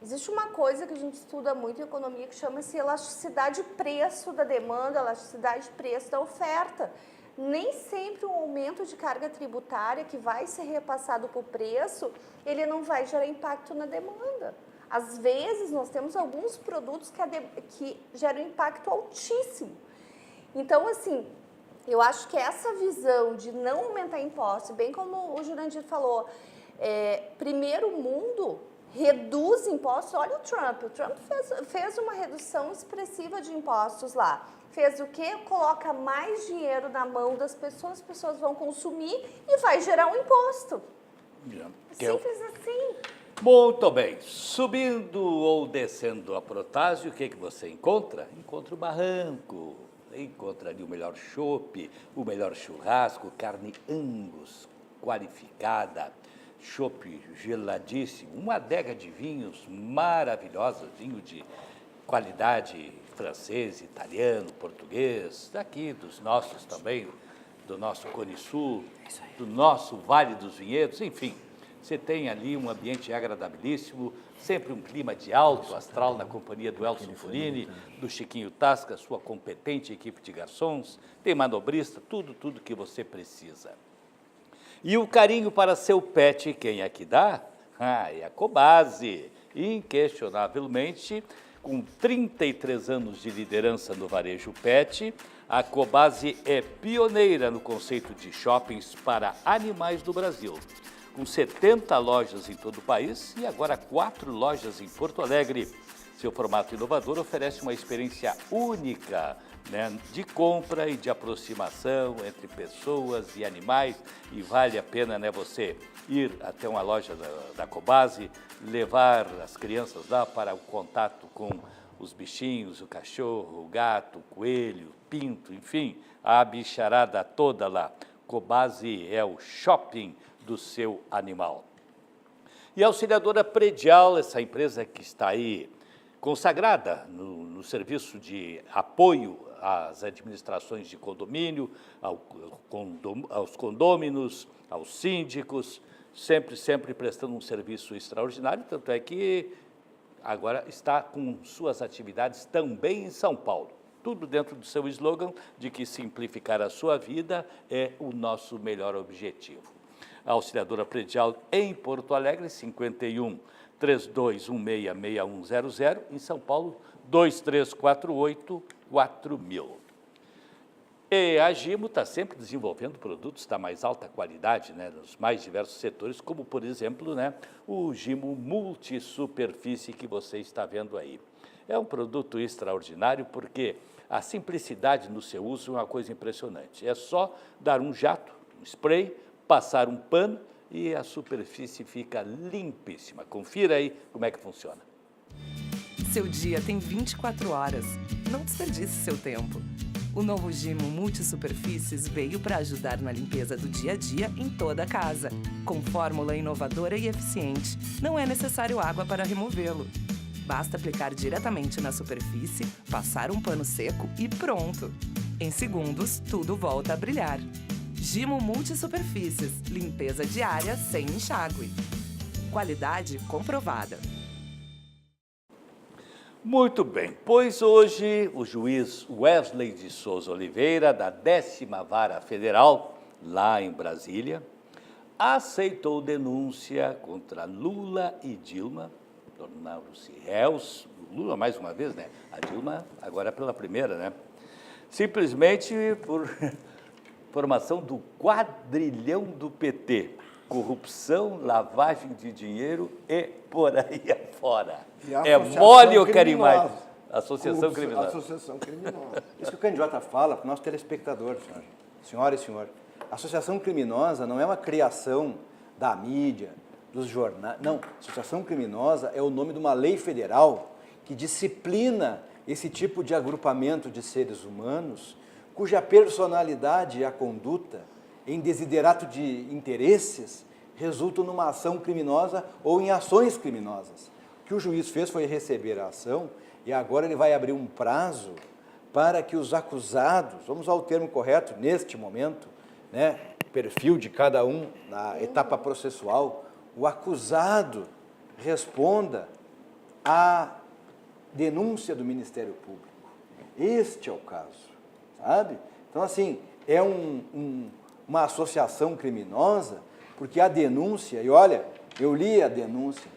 Speaker 2: Existe uma coisa que a gente estuda muito em economia que chama-se elasticidade preço da demanda, elasticidade preço da oferta. Nem sempre um aumento de carga tributária que vai ser repassado para o preço, ele não vai gerar impacto na demanda. Às vezes, nós temos alguns produtos que geram impacto altíssimo. Então, assim, eu acho que essa visão de não aumentar impostos, bem como o Jurandir falou, primeiro mundo reduz impostos. Olha o Trump fez uma redução expressiva de impostos lá. Fez o quê? Coloca mais dinheiro na mão das pessoas, as pessoas vão consumir e vai gerar um imposto. Simples assim.
Speaker 1: Muito bem. Subindo ou descendo a Protásio, o que você encontra? Encontra o barranco. Encontra ali o melhor chopp, o melhor churrasco, carne Angus qualificada, chopp geladíssimo, uma adega de vinhos maravilhosa, vinho de qualidade francês, italiano, português, daqui dos nossos também, do nosso Cone Sul, do nosso Vale dos Vinhedos, enfim. Você tem ali um ambiente agradabilíssimo, sempre um clima de alto astral na companhia do Elson Furini, do Chiquinho Tasca, sua competente equipe de garçons, tem manobrista, tudo que você precisa. E o carinho para seu pet, quem é que dá? É a Cobasi, inquestionavelmente, com 33 anos de liderança no varejo pet, a Cobasi é pioneira no conceito de shoppings para animais do Brasil, com 70 lojas em todo o país e agora 4 lojas em Porto Alegre. Seu formato inovador oferece uma experiência única, né, de compra e de aproximação entre pessoas e animais, e vale a pena, né, você ir até uma loja da Cobasi, levar as crianças lá para o contato com os bichinhos, o cachorro, o gato, o coelho, o pinto, enfim, a bicharada toda lá. Cobasi é o shopping do seu animal. E a Auxiliadora Predial, essa empresa que está aí consagrada no serviço de apoio às administrações de condomínio, aos condôminos, aos síndicos, sempre prestando um serviço extraordinário, tanto é que agora está com suas atividades também em São Paulo. Tudo dentro do seu slogan de que simplificar a sua vida é o nosso melhor objetivo. A Auxiliadora Predial em Porto Alegre, 51 3216 6100, em São Paulo, 2348 4000. E a Gimo está sempre desenvolvendo produtos da mais alta qualidade, né, nos mais diversos setores, como, por exemplo, né, o Gimo Multisuperfície que você está vendo aí. É um produto extraordinário porque a simplicidade no seu uso é uma coisa impressionante. É só dar um jato, um spray, passar um pano e a superfície fica limpíssima. Confira aí como é que funciona.
Speaker 7: Seu dia tem 24 horas. Não desperdice seu tempo. O novo Gimo Multisuperfícies veio para ajudar na limpeza do dia a dia em toda a casa. Com fórmula inovadora e eficiente, não é necessário água para removê-lo. Basta aplicar diretamente na superfície, passar um pano seco e pronto. Em segundos, tudo volta a brilhar. Gimo Multisuperfícies, limpeza diária sem enxágue. Qualidade comprovada.
Speaker 1: Muito bem, pois hoje o juiz Wesley de Souza Oliveira, da 10ª Vara Federal, lá em Brasília, aceitou denúncia contra Lula e Dilma, tornaram-se réus, Lula mais uma vez, né? A Dilma agora pela primeira, né? Simplesmente por formação do quadrilhão do PT, corrupção, lavagem de dinheiro e por aí afora. É mole ou querem mais? Associação criminosa.
Speaker 4: Associação criminosa.
Speaker 3: Isso que o candidato fala para o nosso telespectador, senhora e senhor. A associação criminosa não é uma criação da mídia, dos jornais. Não, associação criminosa é o nome de uma lei federal que disciplina esse tipo de agrupamento de seres humanos cuja personalidade e a conduta em desiderato de interesses resultam numa ação criminosa ou em ações criminosas. O que o juiz fez foi receber a ação e agora ele vai abrir um prazo para que os acusados, vamos ao termo correto neste momento, né, perfil de cada um na etapa processual, o acusado responda à denúncia do Ministério Público. Este é o caso, sabe? Então, assim, é uma associação criminosa, porque a denúncia, e olha, eu li a denúncia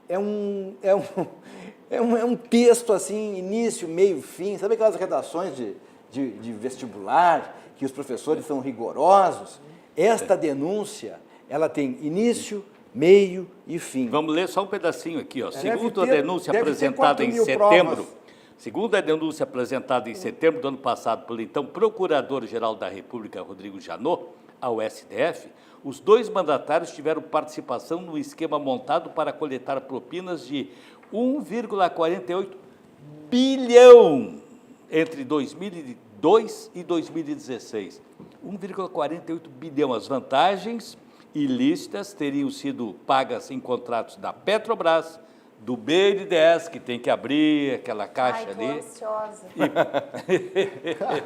Speaker 3: é um texto assim, início, meio, fim, sabe aquelas redações de vestibular, que os professores são rigorosos? Esta denúncia, ela tem início, meio e fim.
Speaker 1: Vamos ler só um pedacinho aqui, ó. Segundo a denúncia apresentada em setembro, segundo a denúncia apresentada em setembro do ano passado pelo então Procurador-Geral da República, Rodrigo Janot, ao STF, os dois mandatários tiveram participação no esquema montado para coletar propinas de 1,48 bilhão entre 2002 e 2016. 1,48 bilhão. As vantagens ilícitas teriam sido pagas em contratos da Petrobras, do BNDES, que tem que abrir aquela caixa ali.
Speaker 2: Ai, tô ansiosa.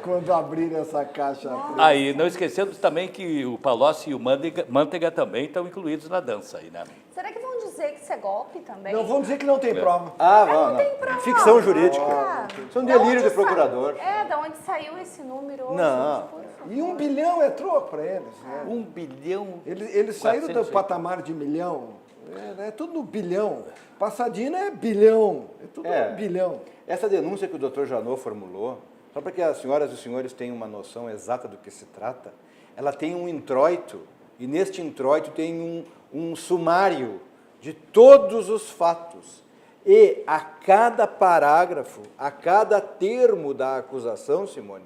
Speaker 4: Quando abrir essa caixa...
Speaker 1: Aí, não esquecendo também que o Palocci e o Manteiga também estão incluídos na dança aí, né?
Speaker 2: Será que vão dizer que isso é golpe também?
Speaker 4: Não, vão dizer que não tem prova.
Speaker 3: Não.
Speaker 2: Tem prova.
Speaker 3: Ficção jurídica. Isso é um delírio do procurador.
Speaker 2: Da onde saiu esse número hoje?
Speaker 3: Não.
Speaker 2: Por favor.
Speaker 4: E 1 bilhão é troco para eles. Né?
Speaker 1: 1 bilhão...
Speaker 4: Eles saíram do patamar de milhão. É tudo no bilhão. Passadina é bilhão. É tudo no bilhão.
Speaker 3: Essa denúncia que o doutor Janot formulou, só para que as senhoras e os senhores tenham uma noção exata do que se trata, ela tem um introito, e neste introito tem um sumário de todos os fatos. E a cada parágrafo, a cada termo da acusação, Simone,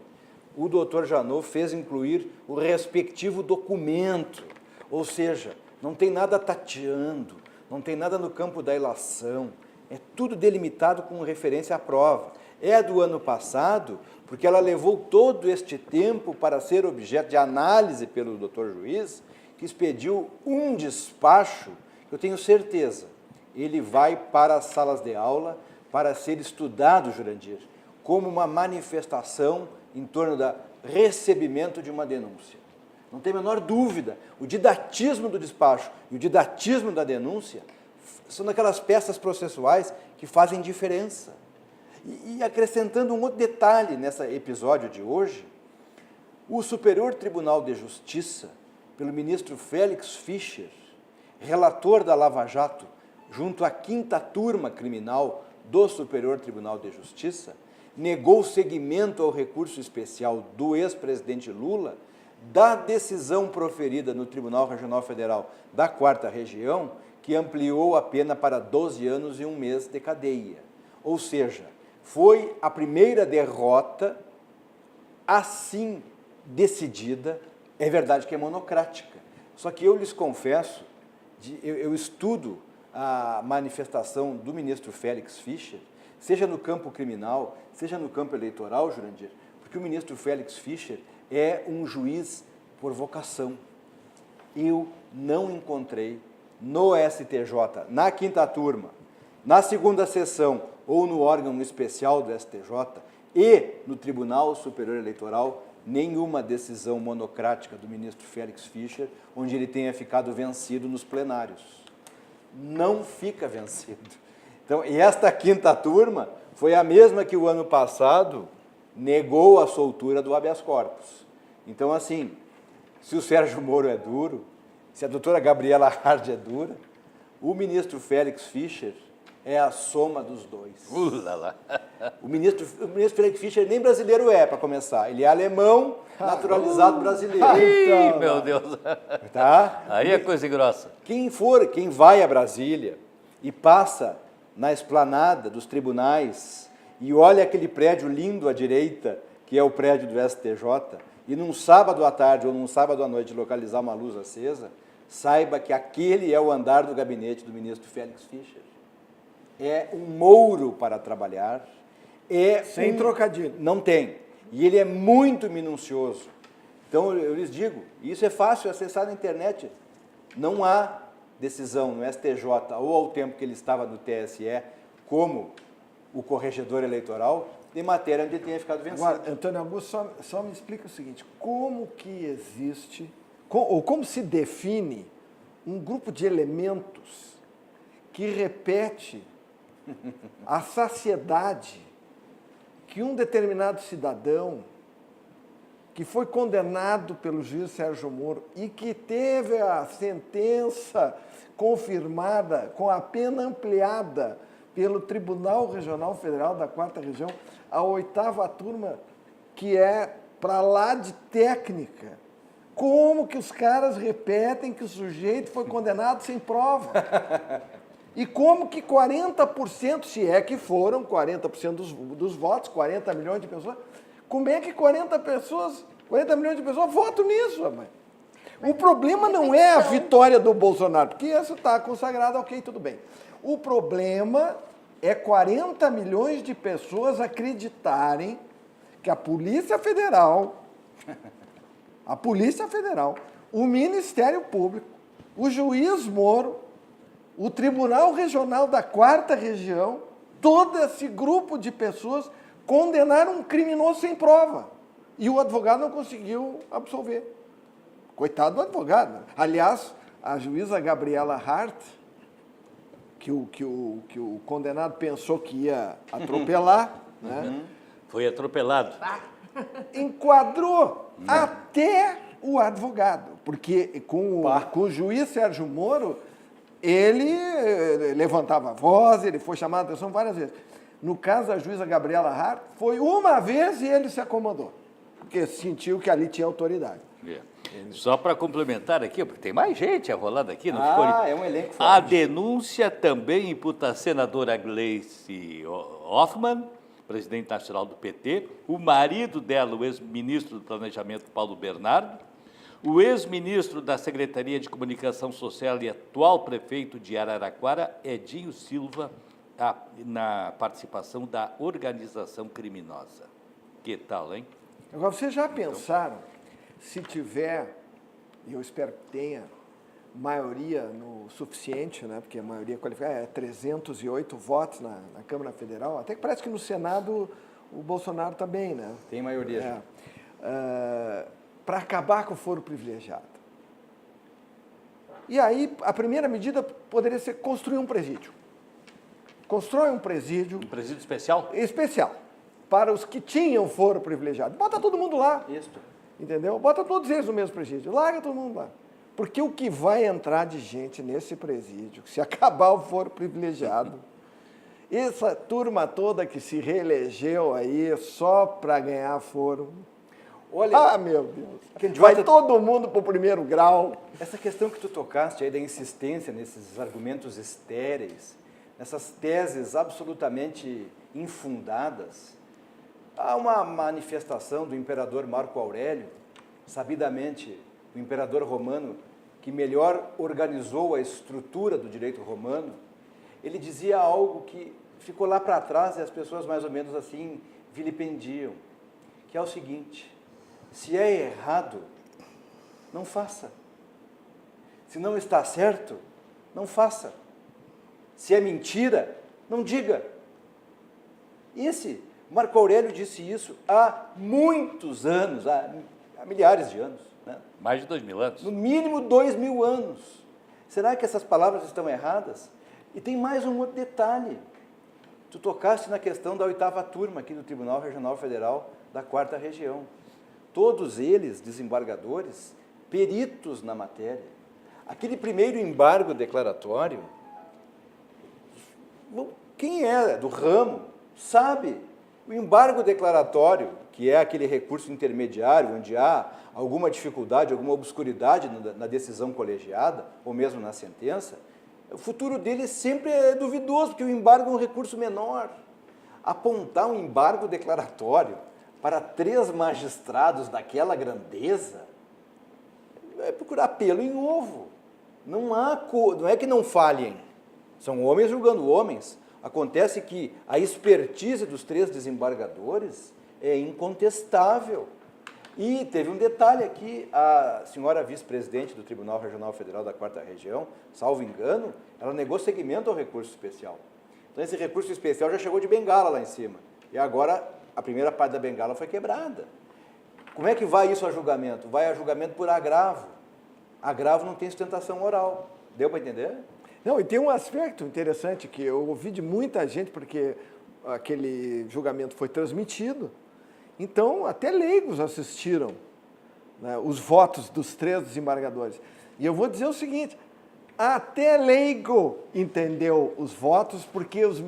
Speaker 3: o doutor Janot fez incluir o respectivo documento. Ou seja, não tem nada tateando, não tem nada no campo da ilação, é tudo delimitado com referência à prova. É do ano passado, porque ela levou todo este tempo para ser objeto de análise pelo doutor juiz, que expediu um despacho, que eu tenho certeza, ele vai para as salas de aula para ser estudado, Jurandir, como uma manifestação em torno do recebimento de uma denúncia. Não tem a menor dúvida, o didatismo do despacho e o didatismo da denúncia são daquelas peças processuais que fazem diferença. E acrescentando um outro detalhe nesse episódio de hoje, o Superior Tribunal de Justiça, pelo ministro Félix Fischer, relator da Lava Jato, junto à 5ª turma criminal do Superior Tribunal de Justiça negou seguimento ao recurso especial do ex-presidente Lula da decisão proferida no Tribunal Regional Federal da 4ª Região, que ampliou a pena para 12 anos e 1 mês de cadeia. Ou seja, foi a primeira derrota assim decidida. É verdade que é monocrática, só que eu lhes confesso, eu estudo a manifestação do ministro Félix Fischer, seja no campo criminal, seja no campo eleitoral, Jurandir, porque o ministro Félix Fischer é um juiz por vocação. Eu não encontrei no STJ, na 5ª turma, na 2ª sessão ou no órgão especial do STJ e no Tribunal Superior Eleitoral nenhuma decisão monocrática do ministro Félix Fischer onde ele tenha ficado vencido nos plenários. Não fica vencido. Então, e esta 5ª turma foi a mesma que o ano passado negou a soltura do habeas corpus. Então, assim, se o Sérgio Moro é duro, se a doutora Gabriela Hard é dura, o ministro Félix Fischer é a soma dos dois.
Speaker 1: Lá.
Speaker 3: O ministro Félix Fischer nem brasileiro é, para começar. Ele é alemão, naturalizado brasileiro.
Speaker 1: Ih, meu Deus.
Speaker 3: Tá?
Speaker 1: Aí é coisa grossa.
Speaker 3: Quem vai a Brasília e passa na esplanada dos tribunais e olha aquele prédio lindo à direita, que é o prédio do STJ, e num sábado à tarde ou num sábado à noite localizar uma luz acesa, saiba que aquele é o andar do gabinete do ministro Félix Fischer. É um mouro para trabalhar.
Speaker 4: Sem trocadilho.
Speaker 3: Não tem. E ele é muito minucioso. Então, eu lhes digo, isso é fácil acessar na internet. Não há decisão no STJ ou ao tempo que ele estava no TSE, como o corregedor eleitoral, de matéria onde ele tenha ficado vencido.
Speaker 4: Agora, Antônio Augusto, só me explica o seguinte, como que existe, ou como se define um grupo de elementos que repete a saciedade que um determinado cidadão que foi condenado pelo juiz Sérgio Moro e que teve a sentença confirmada com a pena ampliada pelo Tribunal Regional Federal da 4ª Região, a 8ª turma, que é para lá de técnica. Como que os caras repetem que o sujeito foi condenado sem prova? E como que 40%, se é que foram 40% dos votos, 40 milhões de pessoas, como é que 40 milhões de pessoas votam nisso, mãe? O problema não é a vitória do Bolsonaro, porque isso está consagrado, ok, tudo bem. O problema é 40 milhões de pessoas acreditarem que a Polícia Federal, o Ministério Público, o juiz Moro, o Tribunal Regional da 4ª Região, todo esse grupo de pessoas condenaram um criminoso sem prova. E o advogado não conseguiu absolver. Coitado do advogado. Aliás, a juíza Gabriela Hart, que o condenado pensou que ia atropelar, né?
Speaker 1: Foi atropelado.
Speaker 4: Enquadrou até o advogado, porque com o juiz Sérgio Moro, ele levantava a voz, ele foi chamado a atenção várias vezes. No caso da juíza Gabriela Hart, foi uma vez e ele se acomodou, porque sentiu que ali tinha autoridade.
Speaker 1: Só para complementar aqui, porque tem mais gente enrolada aqui. Não
Speaker 3: é um elenco forte.
Speaker 1: A denúncia também imputa a senadora Gleice Hoffmann, presidente nacional do PT, o marido dela, o ex-ministro do Planejamento, Paulo Bernardo, o ex-ministro da Secretaria de Comunicação Social e atual prefeito de Araraquara, Edinho Silva, na participação da organização criminosa. Que tal, hein?
Speaker 4: Agora, vocês já pensaram, se tiver, e eu espero que tenha, maioria no suficiente, né, porque a maioria qualificada é 308 votos na Câmara Federal, até que parece que no Senado o Bolsonaro também, né?
Speaker 3: Tem maioria.
Speaker 4: Para acabar com o foro privilegiado. E aí, a primeira medida poderia ser construir um presídio. Constrói um presídio...
Speaker 1: Um presídio especial?
Speaker 4: Especial. Para os que tinham foro privilegiado. Bota todo mundo lá.
Speaker 3: Isso.
Speaker 4: Entendeu? Bota todos eles no mesmo presídio. Larga todo mundo lá. Porque o que vai entrar de gente nesse presídio, se acabar o foro privilegiado, essa turma toda que se reelegeu aí só para ganhar foro.
Speaker 3: Olha,
Speaker 4: Meu Deus.
Speaker 3: Candiota,
Speaker 4: Vai todo mundo para o primeiro grau.
Speaker 3: essa questão que tu tocaste aí da insistência nesses argumentos estéreis, nessas teses absolutamente infundadas, há uma manifestação do imperador Marco Aurélio, sabidamente o imperador romano que melhor organizou a estrutura do direito romano. Ele dizia algo que ficou lá para trás e as pessoas mais ou menos assim vilipendiam, que é o seguinte: se é errado, não faça. Se não está certo, não faça. Se é mentira, não diga. Marco Aurélio disse isso há muitos anos, há milhares de anos, né?
Speaker 1: Mais de 2000 anos.
Speaker 3: No mínimo 2000 anos. Será que essas palavras estão erradas? E tem mais um outro detalhe. Tu tocaste na questão da 8ª turma aqui do Tribunal Regional Federal da 4ª Região. Todos eles, desembargadores, peritos na matéria. Aquele primeiro embargo declaratório, quem é do ramo sabe, o embargo declaratório, que é aquele recurso intermediário, onde há alguma dificuldade, alguma obscuridade na decisão colegiada, ou mesmo na sentença, o futuro dele sempre é duvidoso, porque o embargo é um recurso menor. Apontar um embargo declaratório para 3 magistrados daquela grandeza é procurar pelo em ovo. Não é que não falhem, são homens julgando homens. Acontece que a expertise dos 3 desembargadores é incontestável. E teve um detalhe aqui, a senhora vice-presidente do Tribunal Regional Federal da 4ª Região, salvo engano, ela negou seguimento ao recurso especial. Então esse recurso especial já chegou de bengala lá em cima. E agora a primeira parte da bengala foi quebrada. Como é que vai isso a julgamento? Vai a julgamento por agravo. Agravo não tem sustentação oral. Deu para entender?
Speaker 4: Não, e tem um aspecto interessante que eu ouvi de muita gente, porque aquele julgamento foi transmitido, então até leigos assistiram, né, os votos dos 3 desembargadores. E eu vou dizer o seguinte, até leigo entendeu os votos, porque os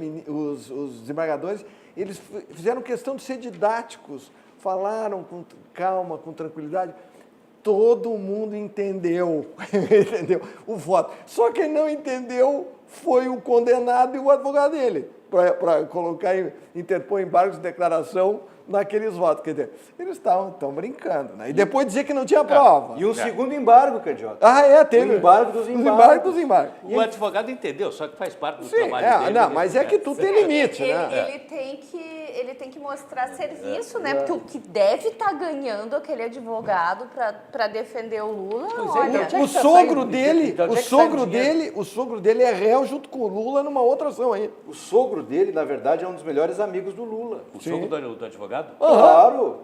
Speaker 4: desembargadores, eles fizeram questão de ser didáticos, falaram com calma, com tranquilidade. Todo mundo entendeu, entendeu o voto. Só quem não entendeu foi o condenado e o advogado dele, para colocar, interpor embargos de declaração naqueles votos. Quer dizer, eles estão brincando, né? E depois dizer que não tinha prova.
Speaker 3: E um segundo embargo, Candiota.
Speaker 4: Teve.
Speaker 3: O embargo dos embargos.
Speaker 4: O embargo dos embargos.
Speaker 1: O advogado entendeu, só que faz parte do
Speaker 4: Sim,
Speaker 1: trabalho dele.
Speaker 4: não, mas é que tudo tem limite, né?
Speaker 2: Ele tem que mostrar serviço, né? Porque o que deve estar ganhando aquele advogado para defender o Lula, olha...
Speaker 4: O sogro dele é réu junto com o Lula numa outra ação aí.
Speaker 3: O sogro dele, na verdade, é um dos melhores amigos do Lula.
Speaker 1: O sogro do advogado?
Speaker 3: Claro.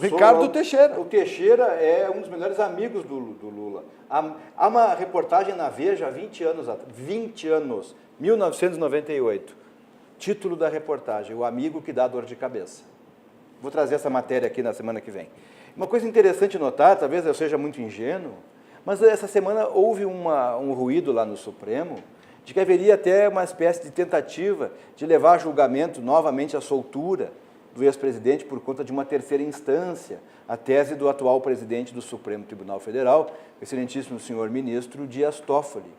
Speaker 4: Ricardo Teixeira.
Speaker 3: O Teixeira é um dos melhores amigos do Lula. Há uma reportagem na Veja há 20 anos, 1998. Título da reportagem, O Amigo que Dá Dor de Cabeça. Vou trazer essa matéria aqui na semana que vem. Uma coisa interessante notar, talvez eu seja muito ingênuo, mas essa semana houve um ruído lá no Supremo de que haveria até uma espécie de tentativa de levar a julgamento novamente a soltura do ex-presidente por conta de uma 3ª instância, a tese do atual presidente do Supremo Tribunal Federal, o excelentíssimo senhor ministro Dias Toffoli.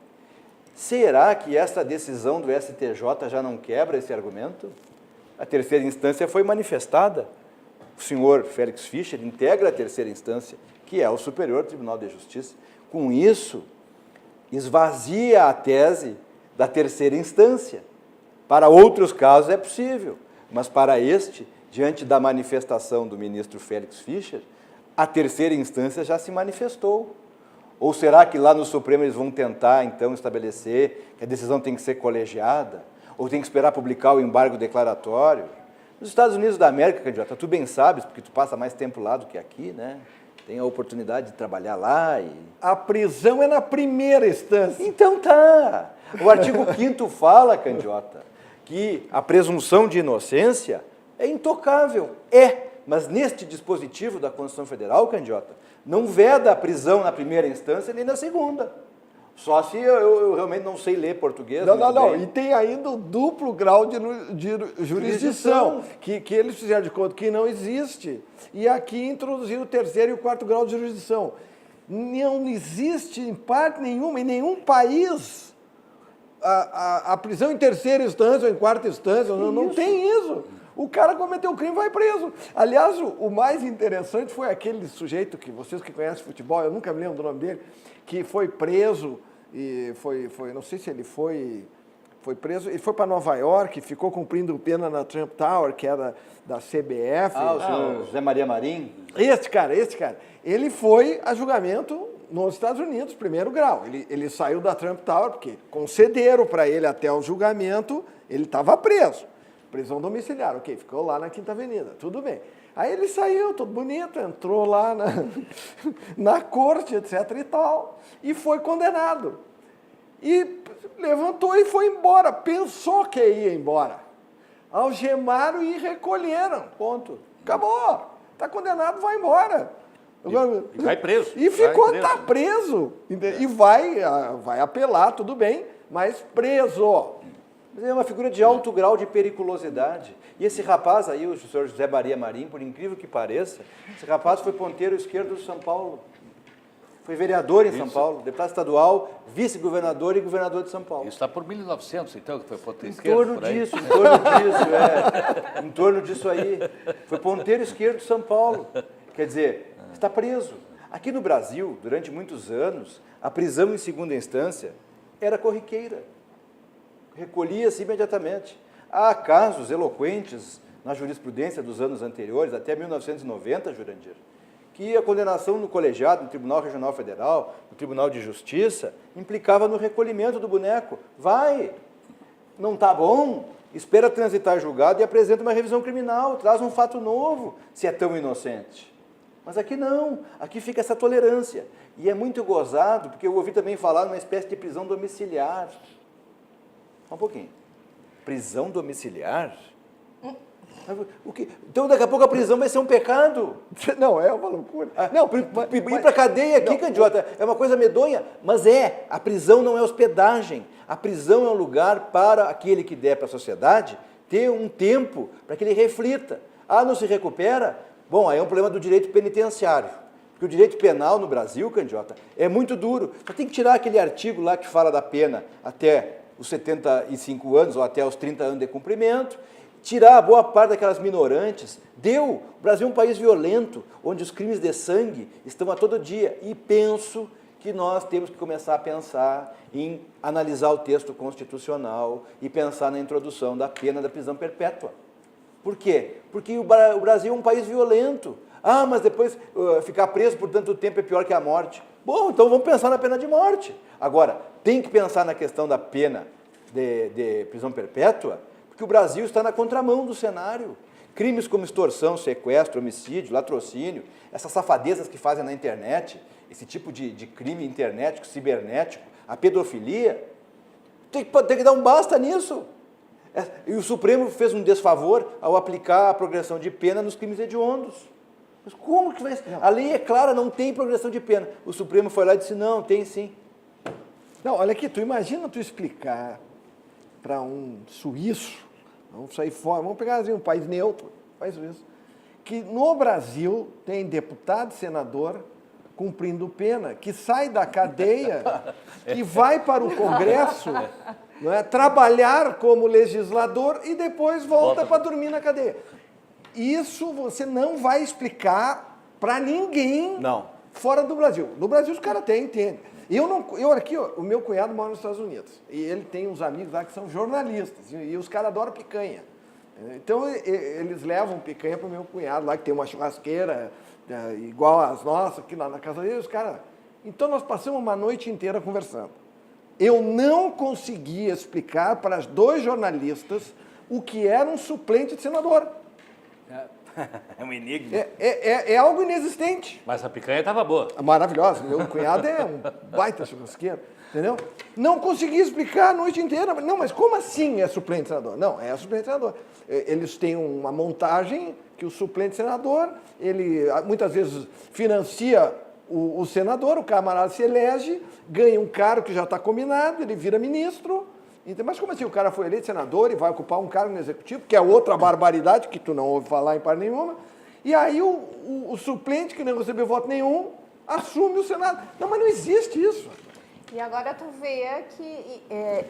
Speaker 3: Será que essa decisão do STJ já não quebra esse argumento? A 3ª instância foi manifestada. O senhor Félix Fischer integra a 3ª instância, que é o Superior Tribunal de Justiça. Com isso, esvazia a tese da 3ª instância. Para outros casos é possível, mas para este, diante da manifestação do ministro Félix Fischer, a 3ª instância já se manifestou. Ou será que lá no Supremo eles vão tentar, então, estabelecer que a decisão tem que ser colegiada? Ou tem que esperar publicar o embargo declaratório? Nos Estados Unidos da América, Candiota, tu bem sabes, porque tu passa mais tempo lá do que aqui, né? Tem a oportunidade de trabalhar lá e...
Speaker 4: A prisão é na 1ª instância.
Speaker 3: Então tá. O artigo 5º fala, Candiota, que a presunção de inocência é intocável. Mas neste dispositivo da Constituição Federal, Candiota, não veda a prisão na 1ª instância nem na 2ª. Só se eu realmente não sei ler português.
Speaker 4: Não.
Speaker 3: bem.
Speaker 4: E tem ainda o duplo grau de jurisdição, que eles fizeram de conta que não existe. E aqui introduziram o terceiro e o quarto grau de jurisdição. Não existe, em parte nenhuma, em nenhum país, a prisão em terceira instância ou em quarta instância. Não tem isso. O cara cometeu o crime e vai preso. Aliás, o mais interessante foi aquele sujeito que vocês que conhecem futebol, eu nunca me lembro do nome dele, que foi preso e não sei se ele foi preso, ele foi para Nova York, ficou cumprindo pena na Trump Tower, que era da CBF.
Speaker 3: O senhor José Maria Marim?
Speaker 4: Este cara, ele foi a julgamento nos Estados Unidos, primeiro grau. Ele saiu da Trump Tower, porque concederam para ele até o julgamento, ele estava preso. Prisão domiciliar, ok, ficou lá na Quinta Avenida, tudo bem. Aí ele saiu, todo bonito, entrou lá na corte, etc. e tal, e foi condenado. E levantou e foi embora, pensou que ia embora. Algemaram e recolheram, ponto. Acabou, está condenado, vai embora.
Speaker 1: E vai preso.
Speaker 4: E ficou, está preso. E vai apelar, tudo bem, mas preso.
Speaker 3: É uma figura de alto grau de periculosidade. E esse rapaz aí, o senhor José Maria Marim, por incrível que pareça, esse rapaz foi ponteiro esquerdo de São Paulo. Foi vereador em São Paulo, deputado estadual, vice-governador e governador de São Paulo.
Speaker 1: Isso está por 1900, então, que foi ponteiro
Speaker 3: Em
Speaker 1: esquerdo,
Speaker 3: torno
Speaker 1: por aí.
Speaker 3: disso, em torno disso aí. Foi ponteiro esquerdo de São Paulo. Quer dizer, está preso. Aqui no Brasil, durante muitos anos, a prisão em segunda instância era corriqueira. Recolhia-se imediatamente. Há casos eloquentes na jurisprudência dos anos anteriores, até 1990, Jurandir, que a condenação no colegiado, no Tribunal Regional Federal, no Tribunal de Justiça, implicava no recolhimento do boneco. Vai, não está bom, espera transitar julgado e apresenta uma revisão criminal, traz um fato novo, se é tão inocente. Mas aqui não, aqui fica essa tolerância. E é muito gozado, porque eu ouvi também falar numa espécie de prisão domiciliar. Um pouquinho. Prisão domiciliar? O quê? Então, daqui a pouco a prisão vai ser um pecado.
Speaker 4: Não, é uma loucura.
Speaker 3: Ir para a cadeia aqui, candiota, é uma coisa medonha. Mas a prisão não é hospedagem. A prisão é um lugar para aquele que der para a sociedade ter um tempo para que ele reflita. Não se recupera? Bom, aí é um problema do direito penitenciário. Porque o direito penal no Brasil, candiota, é muito duro. Só tem que tirar aquele artigo lá que fala da pena até os 75 anos ou até os 30 anos de cumprimento, tirar a boa parte daquelas minorantes. O Brasil é um país violento, onde os crimes de sangue estão a todo dia. E penso que nós temos que começar a pensar em analisar o texto constitucional e pensar na introdução da pena da prisão perpétua. Por quê? Porque o Brasil é um país violento. Mas depois ficar preso por tanto tempo é pior que a morte. Bom, então vamos pensar na pena de morte. Agora, tem que pensar na questão da pena de prisão perpétua, porque o Brasil está na contramão do cenário. Crimes como extorsão, sequestro, homicídio, latrocínio, essas safadezas que fazem na internet, esse tipo de crime internético, cibernético, a pedofilia, tem que dar um basta nisso. E o Supremo fez um desfavor ao aplicar a progressão de pena nos crimes hediondos. Mas como que vai ser? A lei é clara, não tem progressão de pena. O Supremo foi lá e disse, não, tem sim.
Speaker 4: Não, olha aqui, tu imagina tu explicar para um suíço, vamos sair fora, vamos pegar assim, um país neutro, país suíço, que no Brasil tem deputado e senador cumprindo pena, que sai da cadeia e vai para o Congresso, não é, trabalhar como legislador e depois volta para dormir na cadeia. Isso você não vai explicar para ninguém fora do Brasil. No Brasil os caras entendem. O meu cunhado mora nos Estados Unidos e ele tem uns amigos lá que são jornalistas e os caras adoram picanha. Então eles levam picanha para o meu cunhado lá que tem uma churrasqueira igual às nossas aqui lá na casa dele. Os caras. Então nós passamos uma noite inteira conversando. Eu não conseguia explicar para os dois jornalistas o que era um suplente de senador.
Speaker 3: É um enigma.
Speaker 4: É algo inexistente.
Speaker 1: Mas a picanha estava boa.
Speaker 4: Maravilhosa. Meu cunhado é um baita churrasqueiro, entendeu? Não consegui explicar a noite inteira. Não, mas como assim é suplente senador? Não, é suplente senador. Eles têm uma montagem que o suplente senador, ele muitas vezes financia o senador, o camarada se elege, ganha um cargo que já está combinado, ele vira ministro. Mas como assim o cara foi eleito senador e vai ocupar um cargo no executivo, que é outra barbaridade que tu não ouve falar em parte nenhuma, e aí o suplente, que não recebeu voto nenhum, assume o Senado. Não, mas não existe isso.
Speaker 2: E agora tu vê que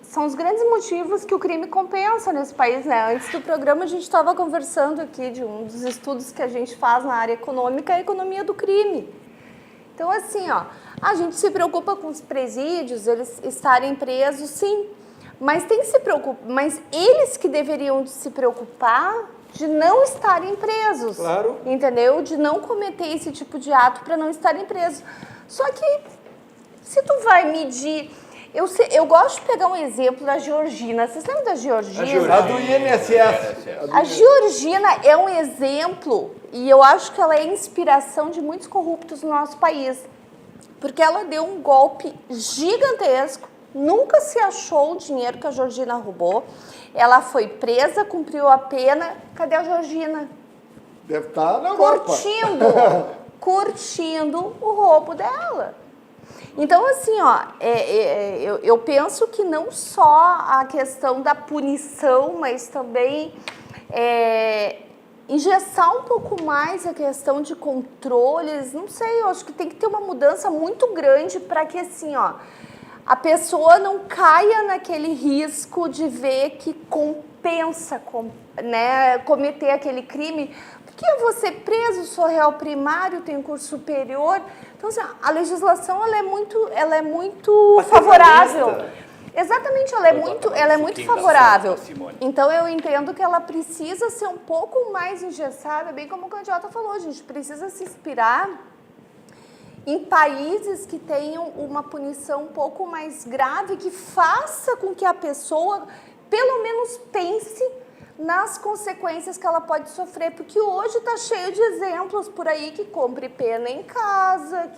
Speaker 2: são os grandes motivos que o crime compensa nesse país, né? Antes do programa a gente estava conversando aqui de um dos estudos que a gente faz na área econômica, a economia do crime. Então, assim, ó, a gente se preocupa com os presídios, eles estarem presos, sim, mas tem que se preocupar, mas eles que deveriam de se preocupar de não estarem presos,
Speaker 3: Claro.
Speaker 2: entendeu? De não cometer esse tipo de ato para não estarem presos. Só que, se tu vai medir... Eu gosto de pegar um exemplo da Georgina. Vocês lembram da Georgina?
Speaker 4: A do INSS.
Speaker 2: A Georgina é um exemplo, e eu acho que ela é inspiração de muitos corruptos no nosso país, porque ela deu um golpe gigantesco, nunca se achou o dinheiro que a Georgina roubou, ela foi presa, cumpriu a pena, cadê a Georgina?
Speaker 4: Deve estar na Europa.
Speaker 2: Curtindo o roubo dela. Então, assim, ó, eu penso que não só a questão da punição, mas também engessar um pouco mais a questão de controles, não sei, eu acho que tem que ter uma mudança muito grande para que, assim, ó, a pessoa não caia naquele risco de ver que compensa, né, cometer aquele crime, porque eu vou ser preso, sou réu primário, tenho curso superior. Então, assim, a legislação ela é muito favorável. Exatamente, ela é muito favorável. Então, eu entendo que ela precisa ser um pouco mais engessada, bem como o candidato falou, a gente precisa se inspirar em países que tenham uma punição um pouco mais grave, que faça com que a pessoa, pelo menos, pense nas consequências que ela pode sofrer, porque hoje está cheio de exemplos por aí que cumpre pena em casa.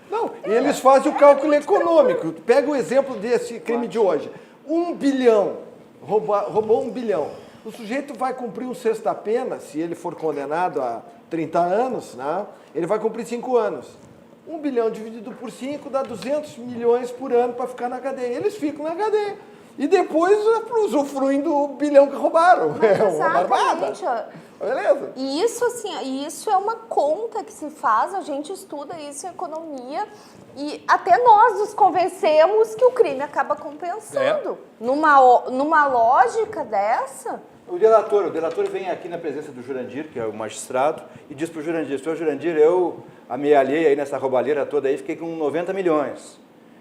Speaker 4: Não, e eles fazem o cálculo econômico. Pega o exemplo desse crime de hoje. 1 bilhão, roubou 1 bilhão. O sujeito vai cumprir um sexto da pena, se ele for condenado a 30 anos, né? Ele vai cumprir 5 anos. 1 bilhão dividido por 5 dá 200 milhões por ano para ficar na cadeia. Eles ficam na cadeia. E depois usufruem do bilhão que roubaram. É uma barbada. Beleza?
Speaker 2: E isso, assim, isso é uma conta que se faz, a gente estuda isso em economia e até nós nos convencemos que o crime acaba compensando. Numa lógica dessa...
Speaker 3: O delator vem aqui na presença do Jurandir, que é o magistrado, e diz para o Jurandir, senhor Jurandir, eu amealhei aí nessa roubalheira toda aí, fiquei com 90 milhões.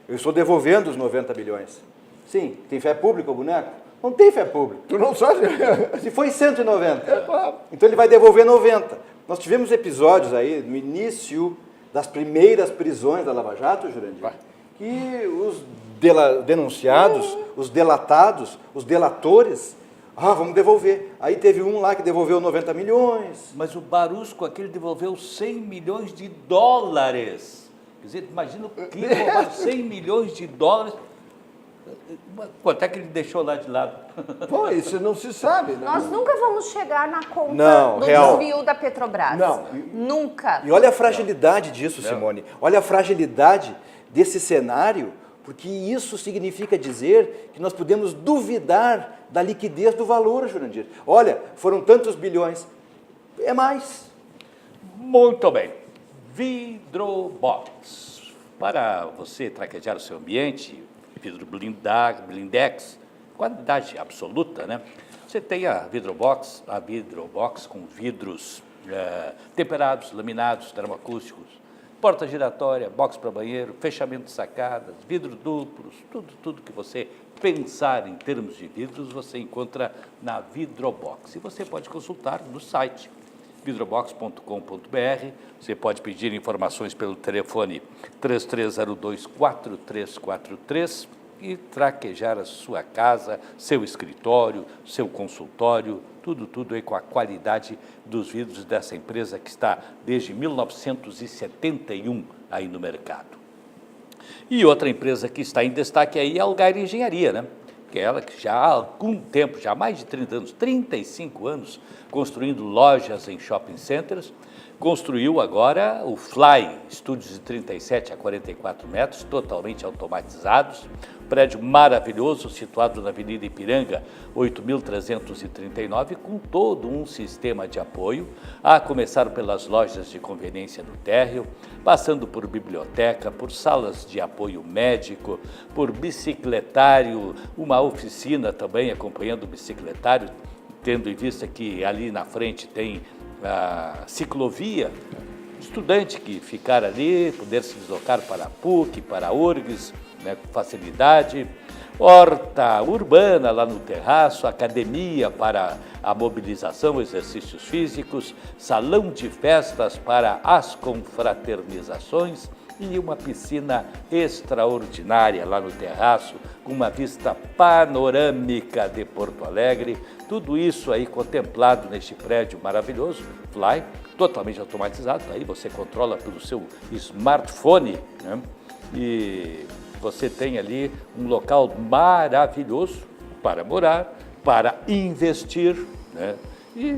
Speaker 3: Eu estou devolvendo os 90 milhões. Sim, tem fé pública o boneco? Não tem fé pública.
Speaker 4: Tu não sabe?
Speaker 3: Se foi 190. É claro. Então ele vai devolver 90. Nós tivemos episódios aí, no início das primeiras prisões da Lava Jato, Jurandir, que os denunciados, os delatados, os delatores, vamos devolver. Aí teve um lá que devolveu 90 milhões.
Speaker 1: Mas o Barusco, aquele devolveu 100 milhões de dólares. Quer dizer, imagina o crime roubar 100 milhões de dólares. Quanto é que ele deixou lá de lado?
Speaker 4: Pô, isso não se sabe, né?
Speaker 2: Nós nunca vamos chegar na conta do desvio da Petrobras.
Speaker 4: Não.
Speaker 2: Nunca.
Speaker 3: E olha a fragilidade disso, Simone. Olha a fragilidade desse cenário, porque isso significa dizer que nós podemos duvidar da liquidez do valor, Jurandir. Olha, foram tantos bilhões. É mais.
Speaker 1: Muito bem. Vidrobox. Para você traquejar o seu ambiente, vidro blindex, qualidade absoluta, né? Você tem a Vidrobox com vidros temperados, laminados, termoacústicos, porta giratória, box para banheiro, fechamento de sacadas, vidros duplos, tudo que você pensar em termos de vidros, você encontra na Vidrobox. E você pode consultar no site vidrobox.com.br. Você pode pedir informações pelo telefone 3302-4343 e traquejar a sua casa, seu escritório, seu consultório, tudo aí com a qualidade dos vidros dessa empresa que está desde 1971 aí no mercado. E outra empresa que está em destaque aí é a Algaire Engenharia, né? aquela que já há algum tempo, já há mais de 30 anos, 35 anos, construindo lojas em shopping centers, construiu agora o Fly, estúdios de 37 a 44 metros, totalmente automatizados, prédio maravilhoso, situado na Avenida Ipiranga, 8.339, com todo um sistema de apoio, a começar pelas lojas de conveniência do térreo, passando por biblioteca, por salas de apoio médico, por bicicletário, uma oficina também acompanhando o bicicletário, tendo em vista que ali na frente tem a ciclovia, estudante que ficar ali, poder se deslocar para a PUC, para a URGS, né, com facilidade, horta urbana lá no terraço, academia para a mobilização, exercícios físicos, salão de festas para as confraternizações e uma piscina extraordinária lá no terraço, com uma vista panorâmica de Porto Alegre. Tudo isso aí contemplado neste prédio maravilhoso, Fly, totalmente automatizado. Aí você controla pelo seu smartphone, né? E você tem ali um local maravilhoso para morar, para investir, né? E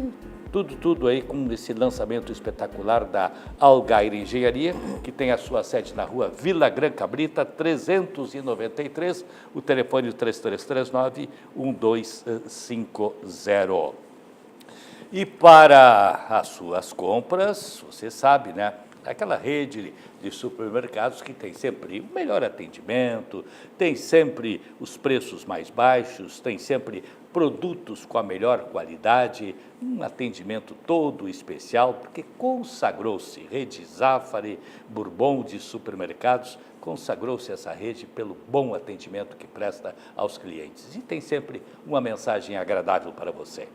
Speaker 1: tudo aí com esse lançamento espetacular da Algaire Engenharia, que tem a sua sede na rua Vila Branca Brita, 393, o telefone 3339-1250. E para as suas compras, você sabe, né? Aquela rede de supermercados que tem sempre o melhor atendimento, tem sempre os preços mais baixos, tem sempre produtos com a melhor qualidade, um atendimento todo especial, porque consagrou-se Rede Zafari, Bourbon de supermercados, consagrou-se essa rede pelo bom atendimento que presta aos clientes. E tem sempre uma mensagem agradável para você.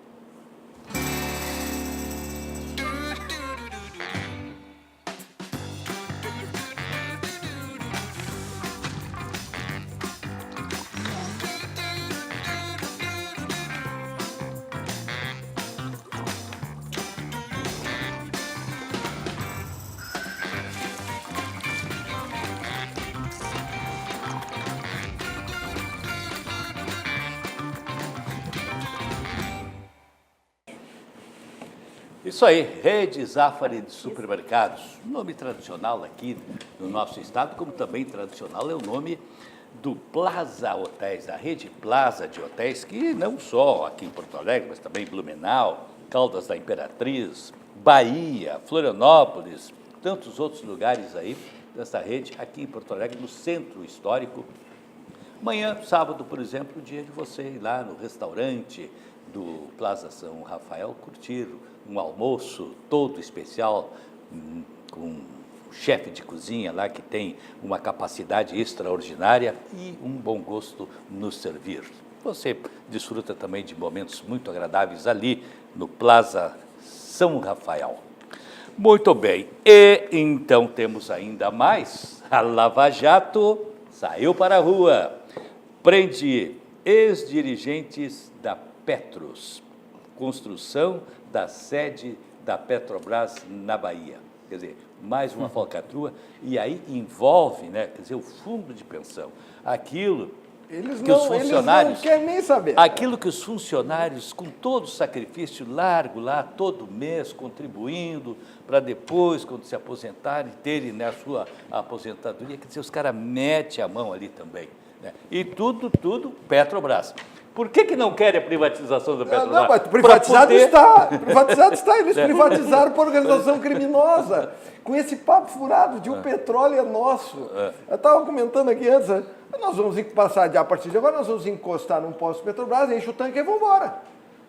Speaker 1: Isso aí, Rede Zafari de Supermercados, nome tradicional aqui no nosso estado, como também tradicional é o nome do Plaza Hotéis, a rede Plaza de Hotéis, que não só aqui em Porto Alegre, mas também em Blumenau, Caldas da Imperatriz, Bahia, Florianópolis, tantos outros lugares aí dessa rede aqui em Porto Alegre, no centro histórico. Amanhã, sábado, por exemplo, o dia de você ir lá no restaurante do Plaza São Rafael, curtir um almoço todo especial, com um chefe de cozinha lá que tem uma capacidade extraordinária e um bom gosto no servir. Você desfruta também de momentos muito agradáveis ali no Plaza São Rafael. Muito bem, e então temos ainda mais. A Lava Jato saiu para a rua, prende ex-dirigentes da Petros, construção da sede da Petrobras na Bahia. Quer dizer, mais uma falcatrua, e aí envolve, né, quer dizer, o fundo de pensão, aquilo que os funcionários...
Speaker 4: Eles não querem nem saber.
Speaker 1: Aquilo que os funcionários, com todo o sacrifício largo lá, todo mês, contribuindo, para depois, quando se aposentarem, terem, né, a sua aposentadoria, quer dizer, os caras metem a mão ali também, né? E tudo Petrobras. Por que não querem a privatização da Petrobras?
Speaker 4: Não, mas privatizado está. Privatizado está. Eles privatizaram por organização criminosa. Com esse papo furado de o petróleo é nosso. Eu estava comentando aqui antes, nós vamos passar, a partir de agora, nós vamos encostar num posto Petrobras, enche o tanque e vamos embora.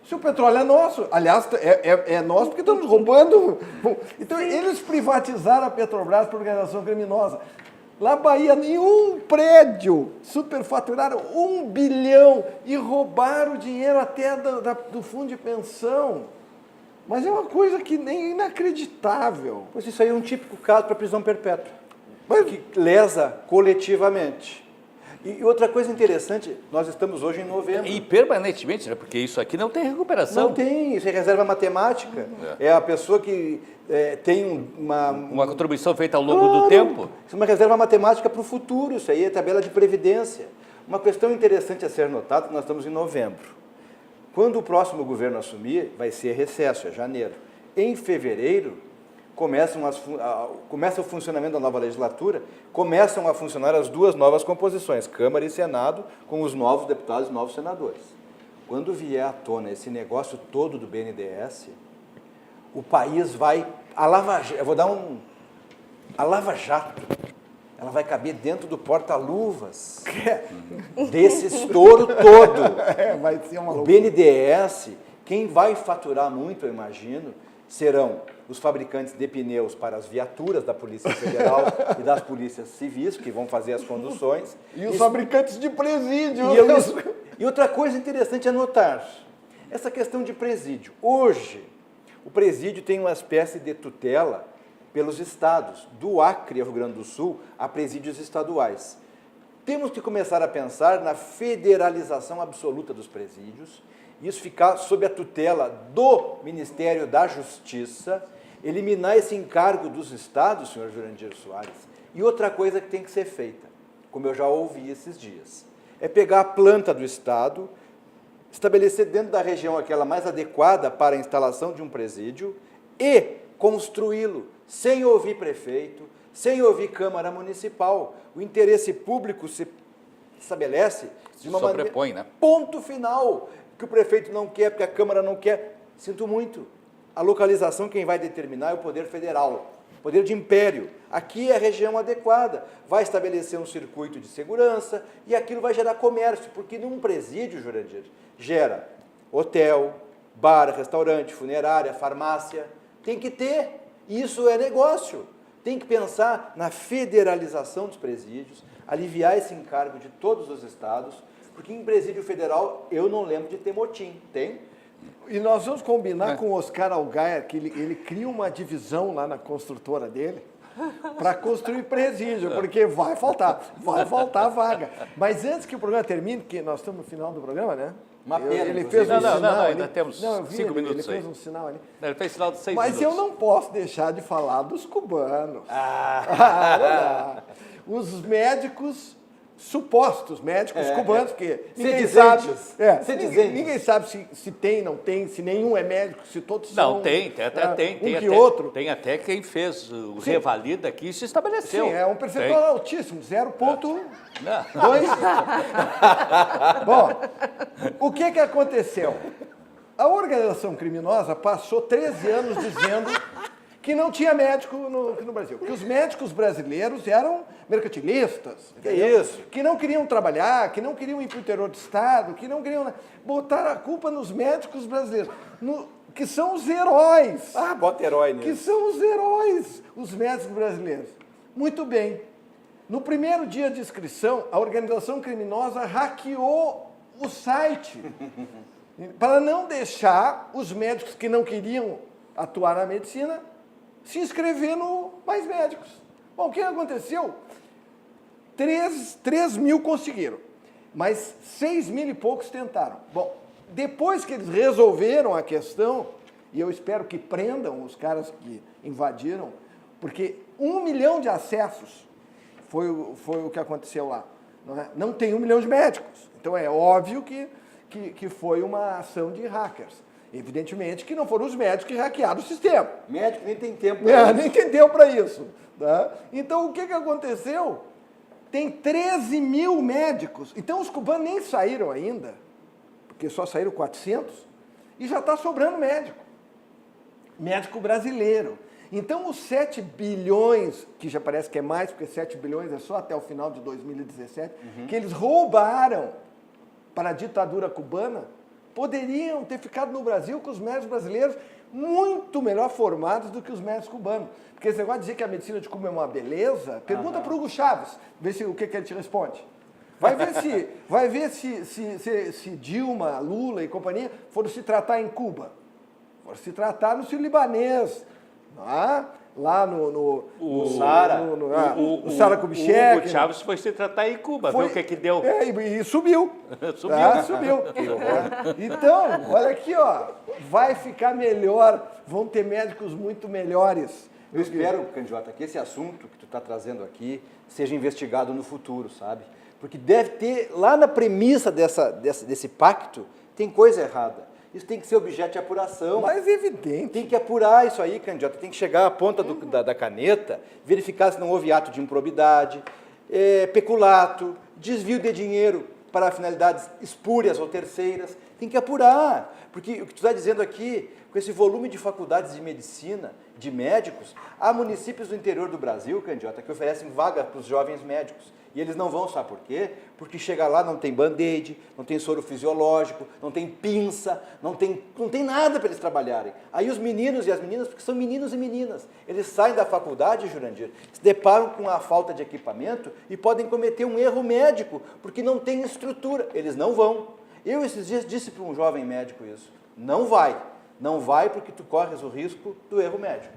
Speaker 4: Se o petróleo é nosso, aliás, é nosso porque estamos roubando. Então, eles privatizaram a Petrobras por organização criminosa. Lá na Bahia, nenhum prédio, superfaturaram 1 bilhão e roubaram o dinheiro até do fundo de pensão. Mas é uma coisa que nem inacreditável.
Speaker 3: Pois isso aí é um típico caso para prisão perpétua, que lesa coletivamente. E outra coisa interessante, nós estamos hoje em novembro.
Speaker 1: E permanentemente, né? Porque isso aqui não tem recuperação.
Speaker 3: Não tem, isso é reserva matemática. É a pessoa que tem
Speaker 1: uma contribuição feita ao longo do tempo.
Speaker 3: Isso é uma reserva matemática para o futuro, isso aí é tabela de previdência. Uma questão interessante a ser notada, nós estamos em novembro. Quando o próximo governo assumir, vai ser recesso, é janeiro. Em fevereiro, começa o funcionamento da nova legislatura, começam a funcionar as duas novas composições, Câmara e Senado, com os novos deputados e novos senadores. Quando vier à tona esse negócio todo do BNDES, o país vai... A Lava Jato, ela vai caber dentro do porta-luvas desse estouro todo.
Speaker 4: Vai ser uma
Speaker 3: O
Speaker 4: loucura.
Speaker 3: BNDES, quem vai faturar muito, eu imagino, serão os fabricantes de pneus para as viaturas da Polícia Federal e das polícias civis, que vão fazer as conduções.
Speaker 4: E os fabricantes de presídio.
Speaker 3: E outra coisa interessante a notar, essa questão de presídio. Hoje, o presídio tem uma espécie de tutela pelos estados. Do Acre ao Rio Grande do Sul, há presídios estaduais. Temos que começar a pensar na federalização absoluta dos presídios, isso ficar sob a tutela do Ministério da Justiça, eliminar esse encargo dos estados, senhor Jurandir Soares. E outra coisa que tem que ser feita, como eu já ouvi esses dias, é pegar a planta do estado, estabelecer dentro da região aquela mais adequada para a instalação de um presídio e construí-lo sem ouvir prefeito, sem ouvir Câmara Municipal. O interesse público se estabelece de uma
Speaker 1: sobrepõe,
Speaker 3: maneira...
Speaker 1: né?
Speaker 3: Ponto final. Que o prefeito não quer, porque a Câmara não quer. Sinto muito. A localização quem vai determinar é o Poder Federal, poder de império. Aqui é a região adequada. Vai estabelecer um circuito de segurança e aquilo vai gerar comércio, porque num presídio, Jurandir, gera hotel, bar, restaurante, funerária, farmácia. Tem que ter. Isso é negócio. Tem que pensar na federalização dos presídios, aliviar esse encargo de todos os estados, porque em presídio federal eu não lembro de ter motim. Tem?
Speaker 4: E nós vamos combinar com o Oscar Algaia, que ele cria uma divisão lá na construtora dele para construir presídio, porque vai faltar vaga. Mas antes que o programa termine, que nós estamos no final do programa, né?
Speaker 3: Uma pena,
Speaker 4: Ele
Speaker 3: inclusive.
Speaker 4: fez um
Speaker 1: Não,
Speaker 4: sinal ali.
Speaker 1: ainda temos
Speaker 4: Não, eu vi
Speaker 1: 5 minutos
Speaker 4: ele
Speaker 1: aí.
Speaker 4: fez um sinal ali.
Speaker 1: Ele fez sinal de 6
Speaker 4: Mas
Speaker 1: minutos.
Speaker 4: eu não posso deixar de falar dos cubanos. Os médicos, supostos médicos cubanos, porque ninguém sabe,
Speaker 3: sedizentes.
Speaker 4: ninguém sabe se tem, não tem, se nenhum é médico, se todos são...
Speaker 1: Não, tem, até tem.
Speaker 4: Um
Speaker 1: Tem
Speaker 4: que
Speaker 1: até,
Speaker 4: outro.
Speaker 1: tem até quem fez o revalida aqui e se estabeleceu.
Speaker 4: Sim, é um percentual altíssimo, 0,2.
Speaker 1: Não.
Speaker 4: Bom, o que aconteceu? A organização criminosa passou 13 anos dizendo que não tinha médico no Brasil, que os médicos brasileiros eram mercantilistas,
Speaker 3: isso?
Speaker 4: que não queriam trabalhar, que não queriam ir para o interior do estado, que não queriam botar a culpa nos médicos brasileiros, que são os heróis.
Speaker 3: Bota herói
Speaker 4: Que
Speaker 3: nisso.
Speaker 4: são os heróis, os médicos brasileiros. Muito bem. No primeiro dia de inscrição, a organização criminosa hackeou o site para não deixar os médicos que não queriam atuar na medicina se inscrever no Mais Médicos. Bom, o que aconteceu? 3 mil conseguiram, mas 6 mil e poucos tentaram. Bom, depois que eles resolveram a questão, e eu espero que prendam os caras que invadiram, porque 1 milhão de acessos foi o que aconteceu lá. Não tem 1 milhão de médicos. Então é óbvio que foi uma ação de hackers. Evidentemente que não foram os médicos que hackearam o sistema.
Speaker 3: Médico nem tem tempo
Speaker 4: Nem tem tempo para isso. Tá? Então o que aconteceu? Tem 13 mil médicos. Então os cubanos nem saíram ainda, porque só saíram 400, e já está sobrando médico. Médico brasileiro. Então, os 7 bilhões, que já parece que é mais, porque 7 bilhões é só até o final de 2017, que eles roubaram para a ditadura cubana, poderiam ter ficado no Brasil com os médicos brasileiros muito melhor formados do que os médicos cubanos. Porque esse negócio de dizer que a medicina de Cuba é uma beleza, pergunta para o Hugo Chávez, vê se, o que ele te responde. Vai ver se Dilma, Lula e companhia foram se tratar em Cuba. Foram se tratar no Sírio-Libanês, lá no Sara, o Sara Kubitschek.
Speaker 1: O Hugo Chávez foi se tratar em Cuba, viu o que deu.
Speaker 4: E subiu.
Speaker 1: Subiu.
Speaker 4: Subiu. Então, olha aqui, vai ficar melhor, vão ter médicos muito melhores.
Speaker 3: Eu espero, Candiota, que esse assunto que tu está trazendo aqui seja investigado no futuro, sabe? Porque deve ter, lá na premissa desse pacto, tem coisa errada. Isso tem que ser objeto de apuração.
Speaker 4: Mas é evidente.
Speaker 3: Tem que apurar isso aí, candidato. Tem que chegar à ponta da caneta, verificar se não houve ato de improbidade, peculato, desvio de dinheiro para finalidades espúrias ou terceiras. Tem que apurar. Porque o que tu está dizendo aqui, com esse volume de faculdades de medicina, de médicos, há municípios do interior do Brasil, candidato, que oferecem vaga para os jovens médicos. E eles não vão, sabe por quê? Porque chega lá, não tem band-aid, não tem soro fisiológico, não tem pinça, não tem nada para eles trabalharem. Aí os meninos e as meninas, porque são meninos e meninas, eles saem da faculdade, Jurandir, se deparam com a falta de equipamento e podem cometer um erro médico, porque não tem estrutura. Eles não vão. Eu, esses dias, disse para um jovem médico isso. Não vai. Não vai porque tu corres o risco do erro médico.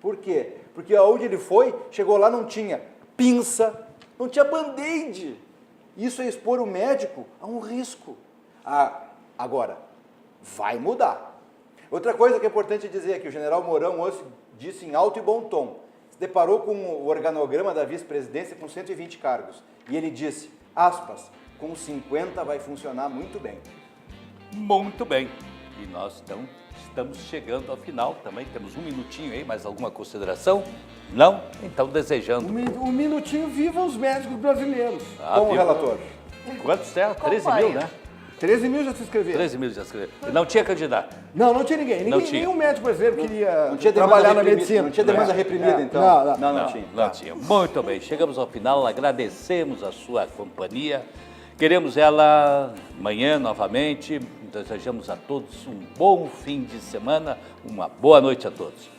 Speaker 3: Por quê? Porque aonde ele foi, chegou lá, não tinha pinça, não tinha band-aid. Isso é expor o médico a um risco. Agora, vai mudar. Outra coisa que é importante dizer é que o general Mourão hoje disse em alto e bom tom, se deparou com o organograma da vice-presidência com 120 cargos. E ele disse, aspas, com 50 vai funcionar muito bem.
Speaker 1: Muito bem. E nós estamos chegando ao final também. Temos um minutinho aí, mais alguma consideração? Não? Então, desejando.
Speaker 4: Um minutinho, viva os médicos brasileiros.
Speaker 3: Como relator.
Speaker 1: Quantos é? 13 mil, né?
Speaker 4: 13 mil já se inscreveram.
Speaker 1: 13 mil já se inscreveram. Não tinha candidato.
Speaker 4: Não tinha ninguém.
Speaker 1: Não tinha.
Speaker 4: Nenhum médico brasileiro queria
Speaker 3: Não tinha
Speaker 4: trabalhar na
Speaker 3: reprimida,
Speaker 4: medicina.
Speaker 3: Não tinha demanda reprimida, então? Não tinha.
Speaker 1: Não tinha. Muito bem. Chegamos ao final. Agradecemos a sua companhia. Queremos ela amanhã novamente. Desejamos a todos um bom fim de semana. Uma boa noite a todos.